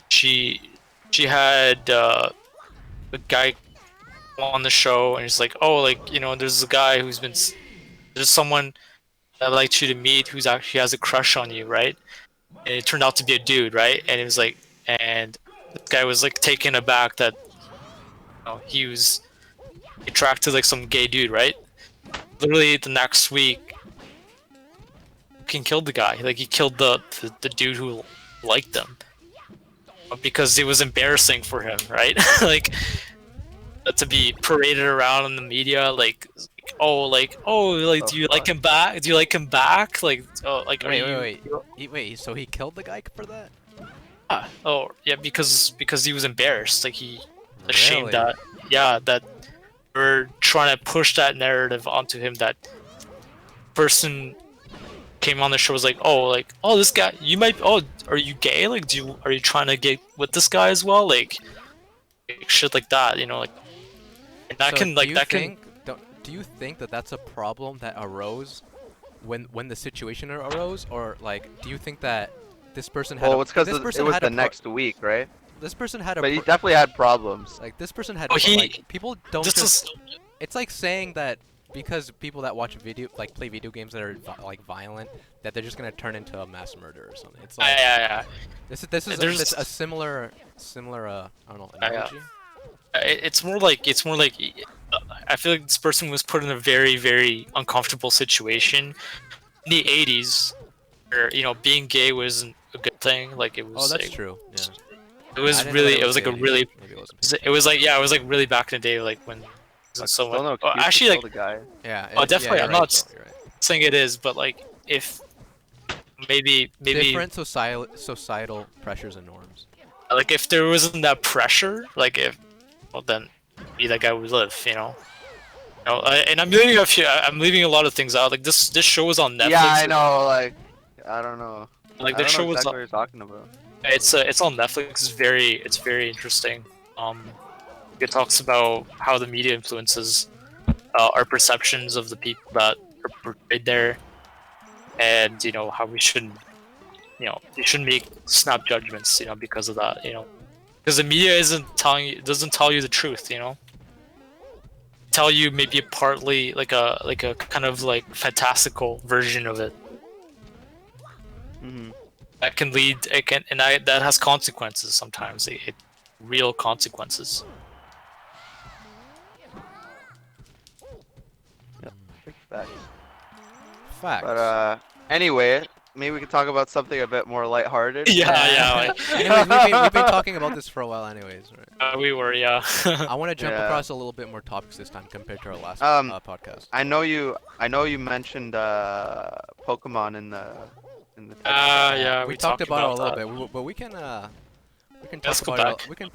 she had a guy on the show and he's like, oh, like, you know, there's a guy there's someone I'd like you to meet who's actually has a crush on you, right? And it turned out to be a dude, right? And it was like, and this guy was like taken aback that he was attracted to like some gay dude, right? Literally the next week, fucking killed the guy. Like he killed the dude who liked him because it was embarrassing for him, right? Like to be paraded around in the media, like do you like fuck? him back? Do you like him back? Like, oh, like, are Wait, you? wait. So he killed the guy for that? Oh, yeah, because he was embarrassed. Like he ashamed Really? that we're trying to push that narrative onto him that person came on the show was like, oh, this guy, are you gay? Like, are you trying to get with this guy as well? Like shit like that, you know, like, and that So can like that can. do you think that that's a problem that arose when the situation arose, or like do you think that this person had? Well, it's because this it person was had the a pro- next week, right? This person had a. But he pro- definitely had problems. Like this person had. Oh, Like people don't This just. is It's like saying that because people that watch play video games that are like violent, that they're just gonna turn into a mass murderer or something. It's like yeah. this is There's- it's a similar I don't know Yeah. analogy. It's more like I feel like this person was put in a very, very uncomfortable situation in the 80s, where, you know, being gay wasn't a good thing. Like it was. Oh, that's like, true. Yeah. It was I didn't know really. that It was like a the 80s. really. Maybe it wasn't. It was like, yeah, it was like really back in the day, like when But someone. still no Oh, excuse to actually, like kill the guy. Yeah. Oh, it- definitely, Yeah, I'm you're not right, though, you're right. saying it is, but like if maybe Different societal pressures and norms. like if there wasn't that pressure, like well then maybe that guy would live, you know. And I'm leaving a lot of things out. Like this show was on Netflix. Yeah, I know. Like, I don't know. Like I the don't show know was exactly on, what you're talking about. it's on Netflix. It's very interesting. It talks about how the media influences our perceptions of the people that are portrayed there, and you know how we shouldn't, you shouldn't make snap judgments, you know, because of that, you know, because the media doesn't tell you the truth, you know. Tell you maybe partly like a kind of like fantastical version of it Hmm. that can lead that has consequences sometimes, real consequences. Big facts. Facts. But anyway, maybe we can talk about something a bit more lighthearted. Yeah. Anyways, we've been talking about this for a while, anyways, right? We were, yeah. I want to jump Yeah. across a little bit more topics this time compared to our last podcast. I know you mentioned Pokemon in the Yeah. We talked about it a little that. bit, but we can Let's talk go about back. it. We can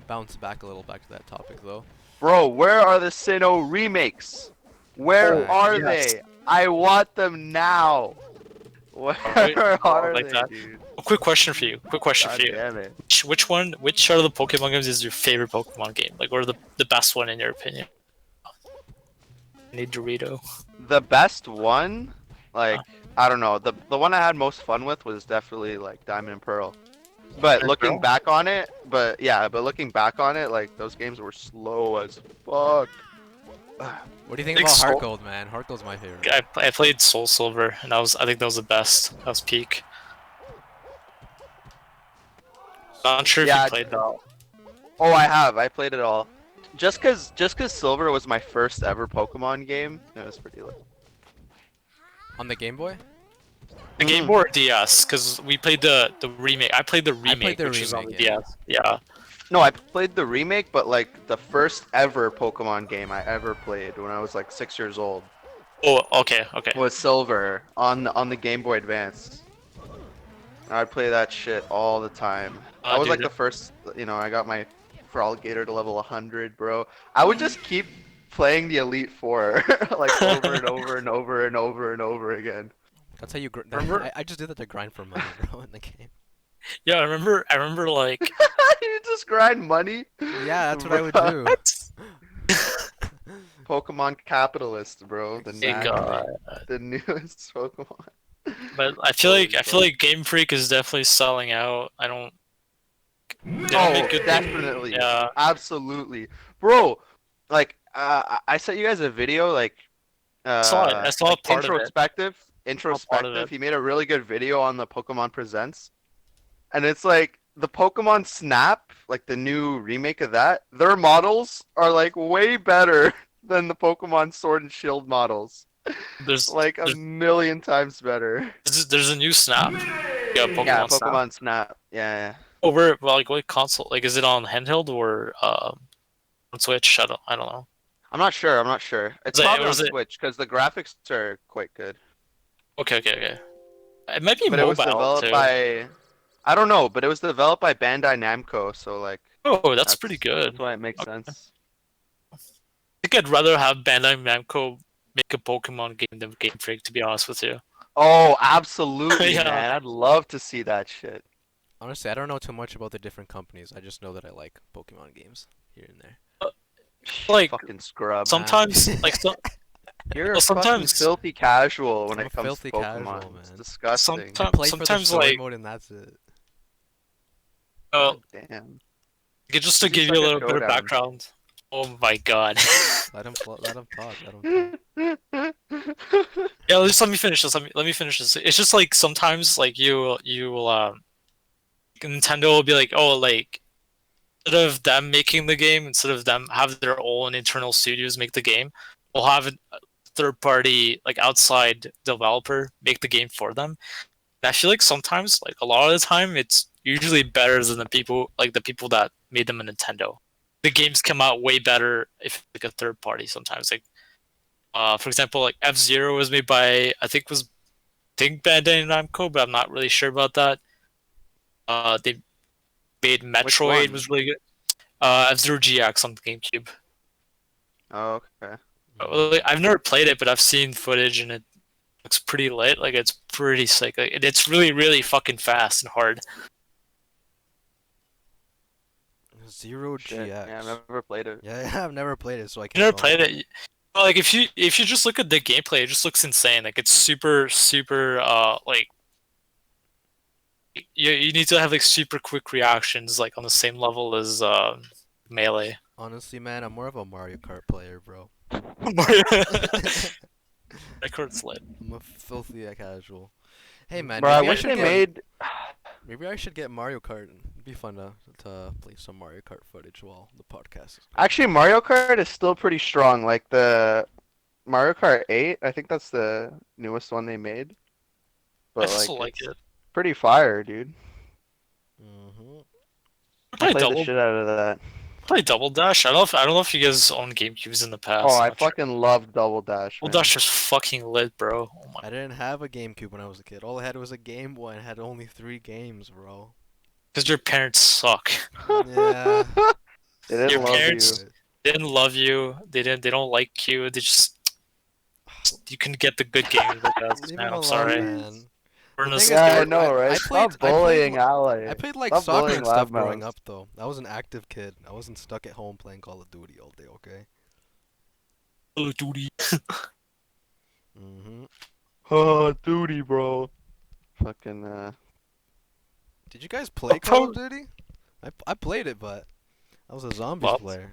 bounce back a little back to that topic though. Bro, where are the Sinnoh remakes? Where Oh, are yes. they? I want them now. Where are like they, that. dude? A quick question for you. God damn it. Which out of the Pokemon games is your favorite Pokemon game? Like, or the best one in your opinion? I need Dorito. The best one, like, I don't know. The one I had most fun with was definitely like Diamond and Pearl. But Diamond and looking Pearl? back on it, like those games were slow as fuck. What do you think Big about Soul- Heart Gold, man? Heart Gold's my favorite. I played Soul Silver, and I think that was the best. That was peak. Not sure if you Yeah. played that. Oh, I have. I played it all. Just cause Silver was my first ever Pokemon game, it was pretty lit. On the Game Boy? The Game Boy or DS, because we played the remake. I played the remake, the which was on the remake, yeah. DS. Yeah. No, I played the remake, but like the first ever Pokemon game I ever played when I was like 6 years old Oh, okay, okay. was Silver on the Game Boy Advance. I'd play that shit all the time. I was like Dude, the first, I got my Froligator to level 100, bro. I would just keep playing the Elite Four like over and over and over and over and over again. That's how you. Remember- I just did that to grind for money, bro, in the game. Yeah, I remember like You just grind money. Yeah, that's what I would Bro. do. Pokemon capitalist, bro. Exactly. The newest Pokemon. but I feel like Game Freak is definitely selling out. I don't. They don't Oh, make good definitely. Yeah. Absolutely. Bro, like, I sent you guys a video, like, I saw like part of it. introspective. part of it. He made a really good video on the Pokemon Presents. And it's like, the Pokemon Snap, like the new remake of that, their models are, like, way better than the Pokemon Sword and Shield models. There's Like, a million times better. there's a new Snap. Yeah, Pokemon Yeah, Snap. Pokemon Snap. Yeah. Over like what console? Like, is it on handheld or on Switch? I don't know. I'm not sure. It's Is it- probably on was it- Switch because the graphics are quite good. Okay. It might be But it was mobile developed too. by, I don't know, but it was developed by Bandai Namco, so like Oh, that's pretty good. That's why it makes Okay. sense. I think I'd rather have Bandai Namco make a Pokemon game than Game Freak, to be honest with you. Oh, absolutely, Yeah. man! I'd love to see that shit. Honestly, I don't know too much about the different companies. I just know that I like Pokemon games here and there. Like, Fucking scrub. Sometimes, like, You're well, a fucking sometimes- filthy casual when I'm it a comes filthy to Pokemon. casual, It's man. disgusting. Play for the sometimes story like, mode and that's it. Damn. just to He's give like you a a little bit of showdown. background. Oh my god. Let him talk. Let him talk. Yeah, just let me finish this. Let me finish this. It's just like sometimes like you will Nintendo will be like, oh, like instead of them making the game, instead of them have their own internal studios make the game, we'll have a third party like outside developer make the game for them. And I feel like sometimes, like a lot of the time, it's usually better than the people that made them a Nintendo. The games come out way better if like a third party sometimes. Like for example, like F-Zero was made by I think Bandai Namco, but I'm not really sure about that. They made Metroid one? was really good. F-Zero GX on the GameCube. Oh, okay. Like, I've never played it, but I've seen footage and it looks pretty lit. Like it's pretty sick. Like, it's really, really fucking fast and hard. Zero Shit. GX. Yeah, I've never played it. Yeah, I've never played it, so I You can't. never comment. played it? Well, like if you just look at the gameplay, it just looks insane. Like it's super like you need to have like super quick reactions, like on the same level as Melee. Honestly, man, I'm more of a Mario Kart player, bro. That card's lit. I'm a filthy casual. Hey, man, Bro, I maybe I wish should they get made. maybe I should get Mario Kart. It'd be fun to play some Mario Kart footage while the podcast is going. Actually, Mario Kart is still pretty strong. Like the Mario Kart 8, I think that's the newest one they made. I But still like, like it's it. pretty fire, dude. Mhm. I Play played the double shit out of that. Double Dash. I don't know if you guys own GameCubes in the past. Oh, I Not sure. fucking loved Double Dash, Double man. Dash was fucking lit, bro. Oh my. I didn't have a GameCube when I was a kid. All I had was a Game Boy and had only 3 games, bro. Because your parents suck. Yeah. They didn't Your love parents- you. They didn't love you. They don't like you. They just you can get the good games with us, Leave man. him I'm alone, sorry. man. We're in The a thing is, Yeah, I though, know, right? I Stop played bullying Ally. I played like Stop soccer bullying and stuff growing Loudmouth. up, though. I was an active kid. I wasn't stuck at home playing Call of Duty all day, okay? Call of Duty. Mhm. Oh, duty, bro. Fucking Did you guys play Oh, Call of pro- Duty? I played it, but I was a zombies Lots. player.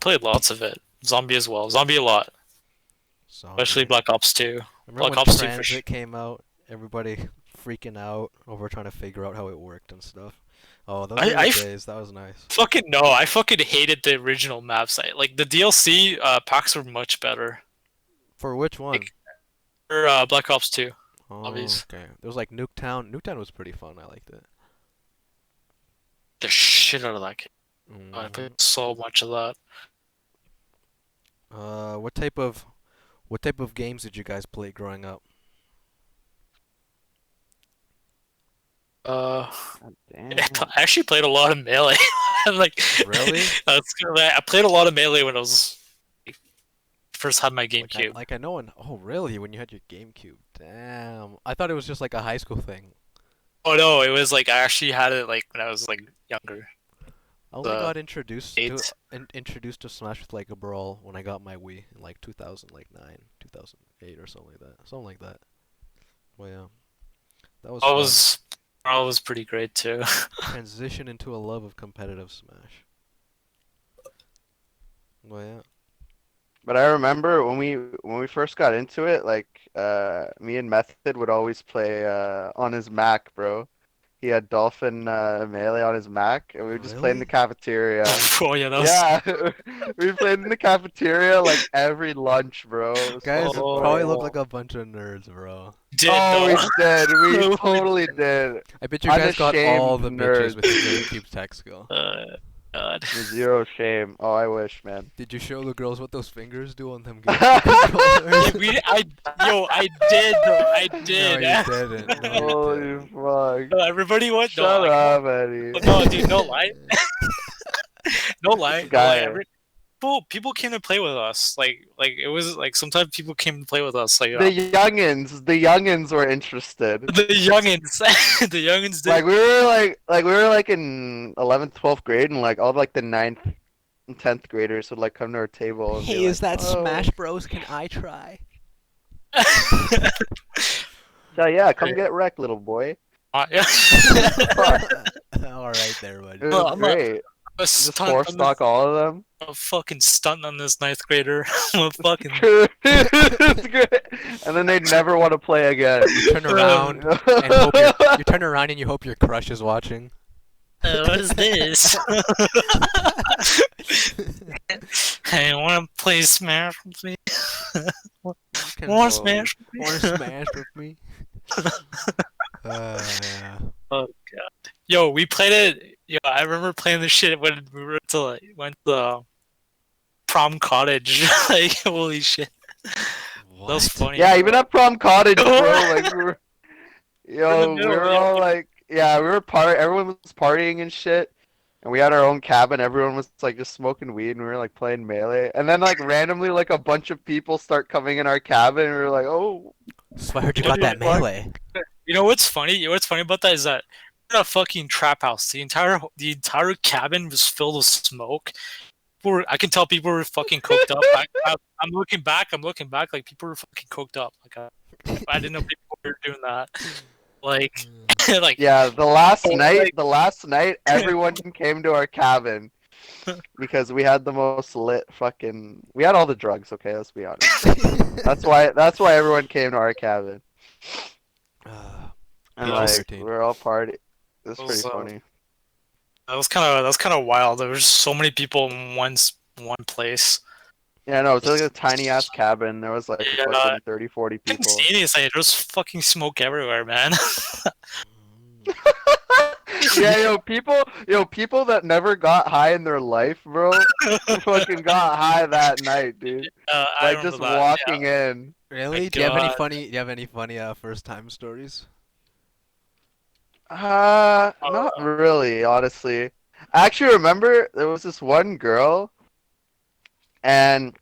Played lots of it. Zombie as well. Zombie a lot, especially Zombie. Black Ops 2. Remember Black when Ops 2 for sure. Transit came out? Everybody freaking out over trying to figure out how it worked and stuff. Oh, those were the I days. That was nice. fucking no. I fucking hated the original maps. Like the DLC packs were much better. For which one? Like for Black Ops 2. Oh, Obvious. okay. There was like Nuketown. Nuketown was pretty fun. I liked it. The shit out of that game. I Mhm. played so much of that. What type of games did you guys play growing up? Uh, Damn. I actually played a lot of Melee. Like, Really? I played a lot of Melee when I was like, first had my Like GameCube. I know oh really? When you had your GameCube? Damn. I thought it was just like a high school thing. Oh no, it was like I actually had it like when I was like younger. I only got introduced to Eight. introduced to Smash with like a Brawl when I got my Wii in like 2009, 2008 or something like that. Something like that. Well, yeah. That was I fun. was pretty great too. Transition into a love of competitive Smash. Well, yeah. But I remember when we first got into it, like me and Method would always play on his Mac, bro. He had Dolphin Melee on his Mac, and we would just play in the Really? cafeteria. Oh yeah, that was. Yeah, we played in the cafeteria like every lunch, bro. It was Guys so probably funny. look like a bunch of nerds, bro. Did Oh, we though. did. We We totally did. I bet you guys got all Unashamed the bitches with your nerds. GameCube tech skill. God. Zero shame. Oh, I wish, man. Did you show the girls what those fingers do on them GameCube controllers? I did though. I No, did. you didn't. No, you Holy didn't. fuck. Everybody went. Shut No, up, Eddie. no, dude, no lie. No lie. This No lie. guy. People came to play with us. Like it was like sometimes people came to play with us. Like The youngins were interested. the youngins, the youngins did. Like we were like in 11th, 12th grade, and like all like the 9th and 10th graders would like come to our table and be Hey, is like, that "Oh." Smash Bros? Can I try? So yeah, come get wrecked, little boy. Yeah. All right, there, It buddy. was Well, I'm a- great. A Just stunt four on stock all of them. this, a fucking stunt on this ninth grader. I'm a fucking. It's great. And then they'd never want to play again. You turn around and hope you turn around and you hope your crush is watching. What is this? Hey, wanna play Smash with me? Can- Wanna Smash with me? Wanna smash with me? Yeah. Oh god. Yo, we played it. Yo, I remember playing this shit when we went to prom cottage. Like holy shit, that was What? funny. Yeah, even at prom cottage, bro. Like we were, In yo, the we middle, were yeah. all like, yeah, we were everyone was partying and shit. And we had our own cabin. Everyone was like just smoking weed, and we were like playing Melee. And then like randomly, like a bunch of people start coming in our cabin, and we were like, oh, So I heard you What got the that fuck? melee. You know what's funny? You know what's funny about that is that we're in a fucking trap house. The entire cabin was filled with smoke. I can tell people were fucking coked up. I'm looking back. Like people were fucking coked up. Like I didn't know people were doing that. Like, like yeah. The like- last night, everyone came to our cabin because we had the most lit fucking. We had all the drugs. Okay, let's be honest. That's why everyone came to our cabin. And Yeah, like 13. we were all party. It was Those, pretty funny. that was kind of wild. There was so many people in one place. Yeah, no, it's like a tiny ass cabin. There was like Yeah. fucking 30, 40 I couldn't people. see anything. There was fucking smoke everywhere, man. Yeah, people that never got high in their life, bro, fucking got high that night, dude. I Like remember just that, walking in. Really? My Do you have any God. funny? Do you have any funny first time stories? Not really, honestly. I actually remember there was this one girl, and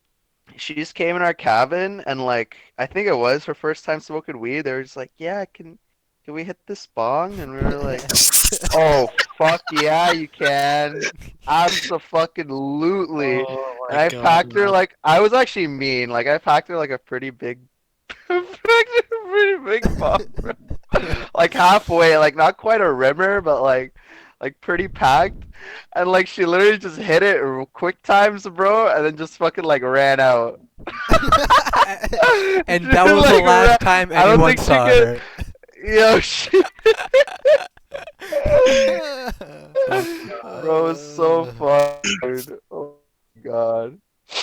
she just came in our cabin, and like I think it was her first time smoking weed. They were just like, "Yeah, can we hit this bong?" And we were like, "Oh fuck yeah, you can, absolutely." Oh And my I God, packed her man. like I was actually mean. Like I packed her like a pretty big, pretty big bong, bro. Like halfway, like not quite a rimmer, but like like pretty packed, and like she literally just hit it quick times, bro, and then just fucking like ran out. And She, that was the like, last time I don't anyone think she saw could. her. Yo, she. Bro, it's so fun, dude. Oh my god.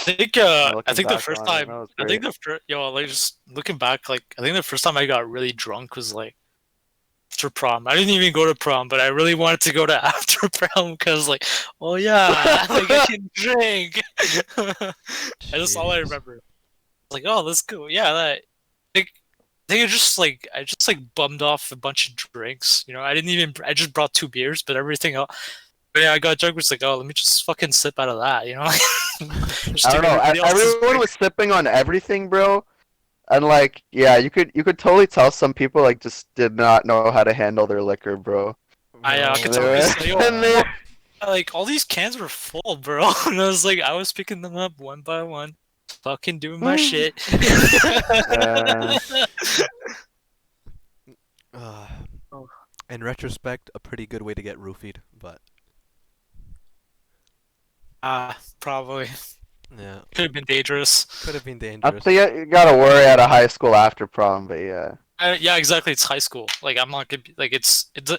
Yeah, I looking think the back first on it, that time was I think great. the first like just looking back, like I think the first time I got really drunk was like after prom. I didn't even go to prom, but I really wanted to go to after prom because like, oh yeah, like I can drink. That's all I Jeez. remember. Like, oh, let's go. Yeah, like, I think I just like bummed off a bunch of drinks. You know, I just brought 2 beers, but everything else. But yeah, I got drunk. Was like, oh, let me just fucking sip out of that. You know, just I take don't know. everybody else's Everyone drink. was sipping on everything, bro. And like, yeah, you could totally tell some people like just did not know how to handle their liquor, bro. I Bro, could And they tell were, because like, oh, and they, like all these cans were full, bro. And I was like, I was picking them up one by one, fucking doing my shit. uh, Oh. in retrospect, a pretty good way to get roofied, but Probably yeah, could have been dangerous. could have been I dangerous. think you gotta worry at a high school after prom, but yeah. Yeah, exactly. It's high school. Like I'm not gonna be like the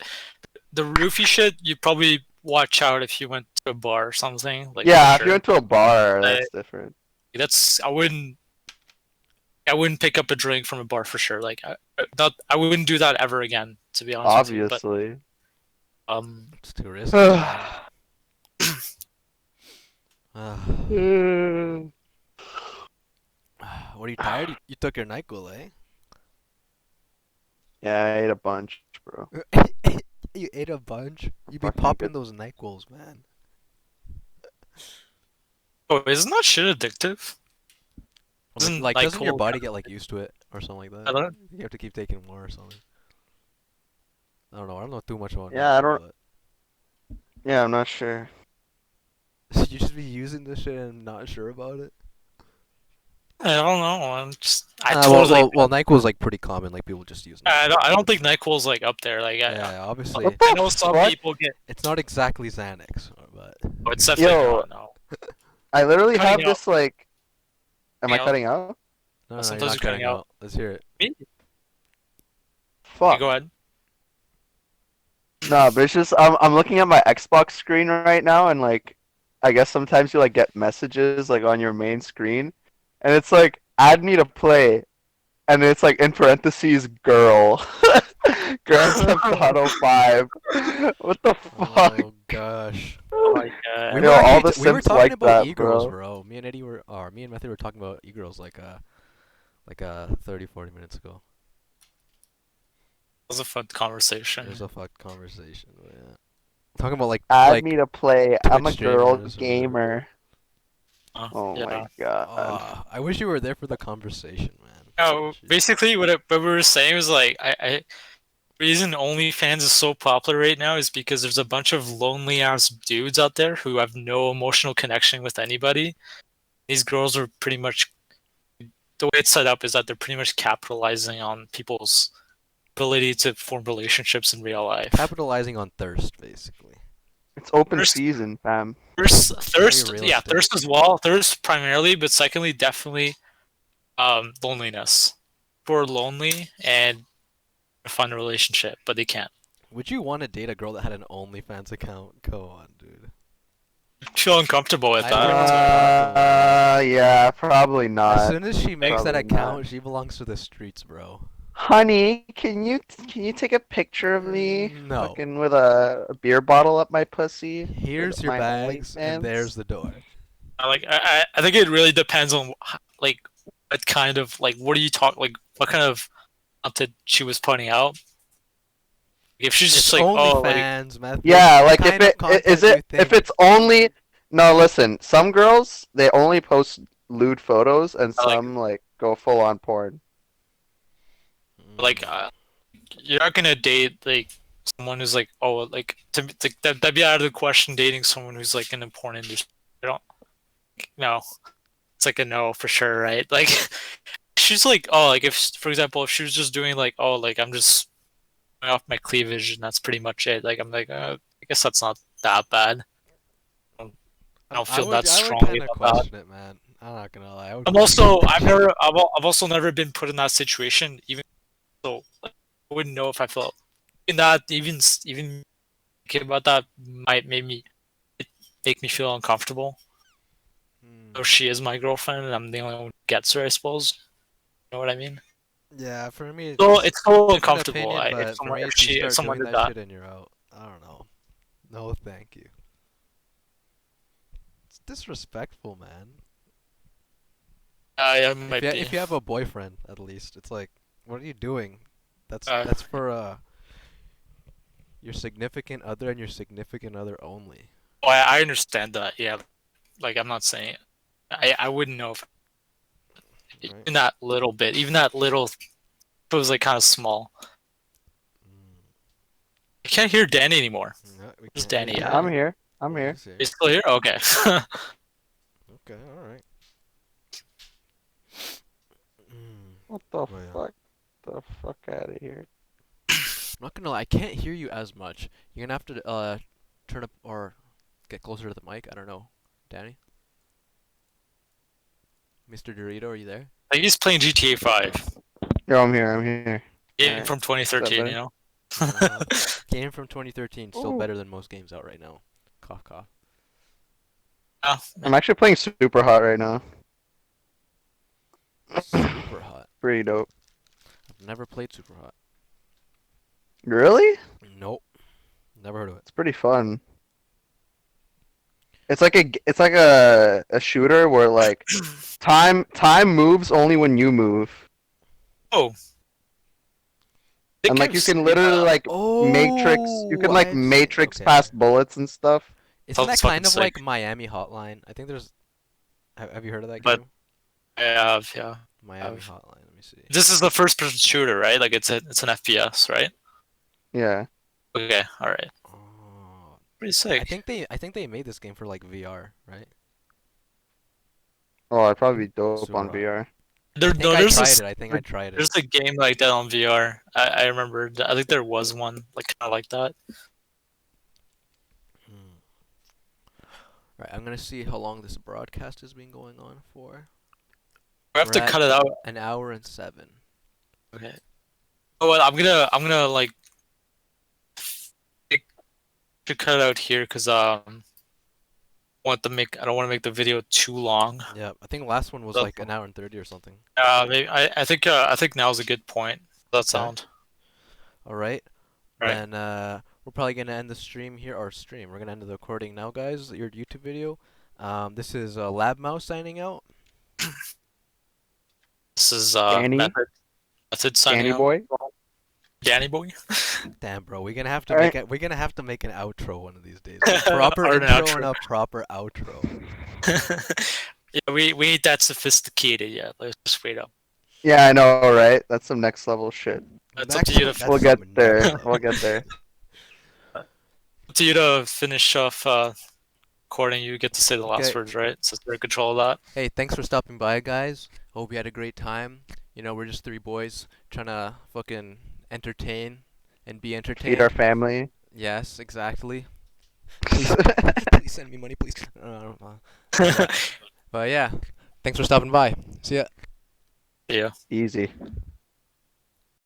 roofie shit. You probably watch out if you went to a bar or something. Like for Yeah, if you sure. went to a bar, Uh, that's different. that's I wouldn't pick up a drink from a bar for sure. Like I wouldn't do that ever again. To be honest with you, but Obviously. um, It's too risky, man. What are you tired? You took your NyQuil, eh? Yeah, I ate a bunch, bro. You ate a bunch. You be Fucking popping good. those NyQuils, man. oh, isn't that shit addictive? Isn't Like, doesn't your NyQuil? body get like used to it or something like I that? don't. You have to keep taking more or something. I don't know. I don't know too much about Yeah, I don't. NyQuil, Yeah, I'm not sure. but you should be using this shit and not sure about it. I don't know. I Well, totally. NyQuil is like pretty common. Like people just use NyQuil. I don't think NyQuil's like up there. Like Yeah, obviously, What the I know some fuck? people get. it's not exactly Xanax, but Oh, it's definitely Yo, not. No. I literally Cutting have out. this like. Am I Cutting out. cutting out? no, you're Sometimes not you're cutting cutting out. out. Let's hear it. Me? Okay, Fuck. go ahead. No, but it's just I'm looking at my Xbox screen right now, and like, I guess sometimes you like get messages like on your main screen, and it's like add me to play, and it's like in parentheses girl. Grand Theft Auto 5. What the fuck? Oh gosh. Oh my We god. were Yo, all actually the we were simps talking like about that, e-girls, bro. bro. Me and Eddie were, or me and Matthew were talking about e-girls like 30, 40 minutes ago. That was a fun It conversation. was a fuck conversation, but yeah. Talking about Add like me to play. I'm Twitch a girl streamers or whatever. gamer. Oh my Yeah. god. I wish you were there for the conversation, man. No, Shit. basically what we were saying was like I reason OnlyFans is so popular right now is because there's a bunch of lonely ass dudes out there who have no emotional connection with anybody. These girls are pretty much the way it's set up is that they're pretty much capitalizing on people's ability to form relationships in real life. Capitalizing on thirst, basically. It's open First- season, fam. Thirst, Very yeah, realistic. thirst as well. Thirst primarily, but secondly, definitely loneliness. People are lonely and find a relationship, but they can't. Would you want to date a girl that had an OnlyFans account? Go on, dude. Feel uncomfortable with I that. don't- Yeah, probably As not. soon as she makes that Probably account, not. she belongs to the streets, bro. Honey, can you take a picture of me No. fucking with a beer bottle up my pussy? Here's with your my bags, and OnlyFans? there's the door. Like I think it really depends on like what kind of like what do you talk like what kind of content she was putting out. If she's just It's like oh like OnlyFans, Matthew. Yeah, What like if kind of it content is do you it if think? it's only no, listen, some girls they only post lewd photos and I like some like go full on porn. like you're not gonna date like someone who's like oh like that'd be out of the question dating someone who's like in the porn industry. I don't no. It's like a no for sure, right? Like she's like oh like if for example if she was just doing like oh like I'm just showing off my cleavage and that's pretty much it. Like I'm like I guess that's not that bad. I don't feel that I would strongly kind of about that. question it, man. I'm not gonna lie. I would I'm question also it. I've also never been put in that situation. Even so, like, I wouldn't know if I felt in that even thinking about that might make me feel uncomfortable. So Hmm. she is my girlfriend, and I'm the only one who gets her, I suppose. You know what I mean? Yeah, for me So it's it's so different uncomfortable. opinion, If but for someone me if if you she if start someone doing did that that. shit and you're out, I don't know. No, thank you. It's disrespectful, man. Yeah, it might be. If you have a boyfriend, at least it's like, what are you doing? Uh, That's for your significant other and your significant other only. I understand that. Yeah, like I'm not saying I wouldn't know if Right? even that little bit, even that little, if it was like kind of small. Mm. I can't hear Danny anymore. No, we Where's can't hear Danny you at? I'm either. here. I'm here. He's here. He's still here? Okay. Okay, all right. Mm. What the Well, yeah. fuck? The fuck out of here. I'm not gonna lie, I can't hear you as much. You're gonna have to turn up or get closer to the mic. I don't know, Danny. Mr. Dorito, are you there? Like he's playing GTA 5. Yo, I'm here. I'm here. Game Alright. from 2013, better? you know? Game from 2013, still Ooh. better than most games out right now. Cough, cough. Yeah. I'm actually playing Super Hot right now. Super hot. Pretty dope. I've never played Super Hot. Really? Nope. Never heard of it. It's pretty fun. It's like a shooter where like time moves only when you move. Oh. And like you can literally like matrix you can like I've matrix okay. past bullets and stuff. Isn't that Sounds kind fucking of like sick. Miami Hotline? I think there's. Have you heard of that But- game? I have, yeah. Miami I've- Hotline. Let me see. This is the first person shooter, right? Like it's an FPS, right? Yeah. Okay, alright. Oh, Pretty sick. I think they made this game for like VR, right? Oh, I'd probably be dope Super on Hot. VR. There, I think no, I there's tried this, it. I think I tried it. there's a game like that on VR. I remember. I think there was one like kind of like that. Right, I'm gonna see how long this broadcast has been going on for. We have We're to at cut it out. an hour and 7. Okay. Oh, well, I'm gonna like to cut it out here because I don't want to make the video too long. Yeah, I think last one was That's like an hour and 30 or something. Maybe, I think now's a good point. That sound. All right. Right. Then we're probably gonna end the stream here, or stream. We're gonna end the recording now, guys. Your YouTube video. This is Lab Mouse signing out. This is Danny? method signing Danny out. boy. Danny boy. Damn, bro, we're gonna have to Alright. we're gonna have to make an outro one of these days. A proper Or an intro outro. and a proper outro. Yeah, we ain't that sophisticated yet. Let's just wait up. Yeah, I know, right? That's some next level shit. It's up to you to That's We'll some get there. next We'll get there. up to you to finish off recording. You get to say the last Okay. words, right? Since you're in control of that. Hey, thanks for stopping by, guys. Hope you had a great time. You know, we're just 3 boys trying to fucking entertain and be entertained. Feed our family. Yes, exactly. Please send me money, please. But yeah, thanks for stopping by. See ya. Yeah. Easy.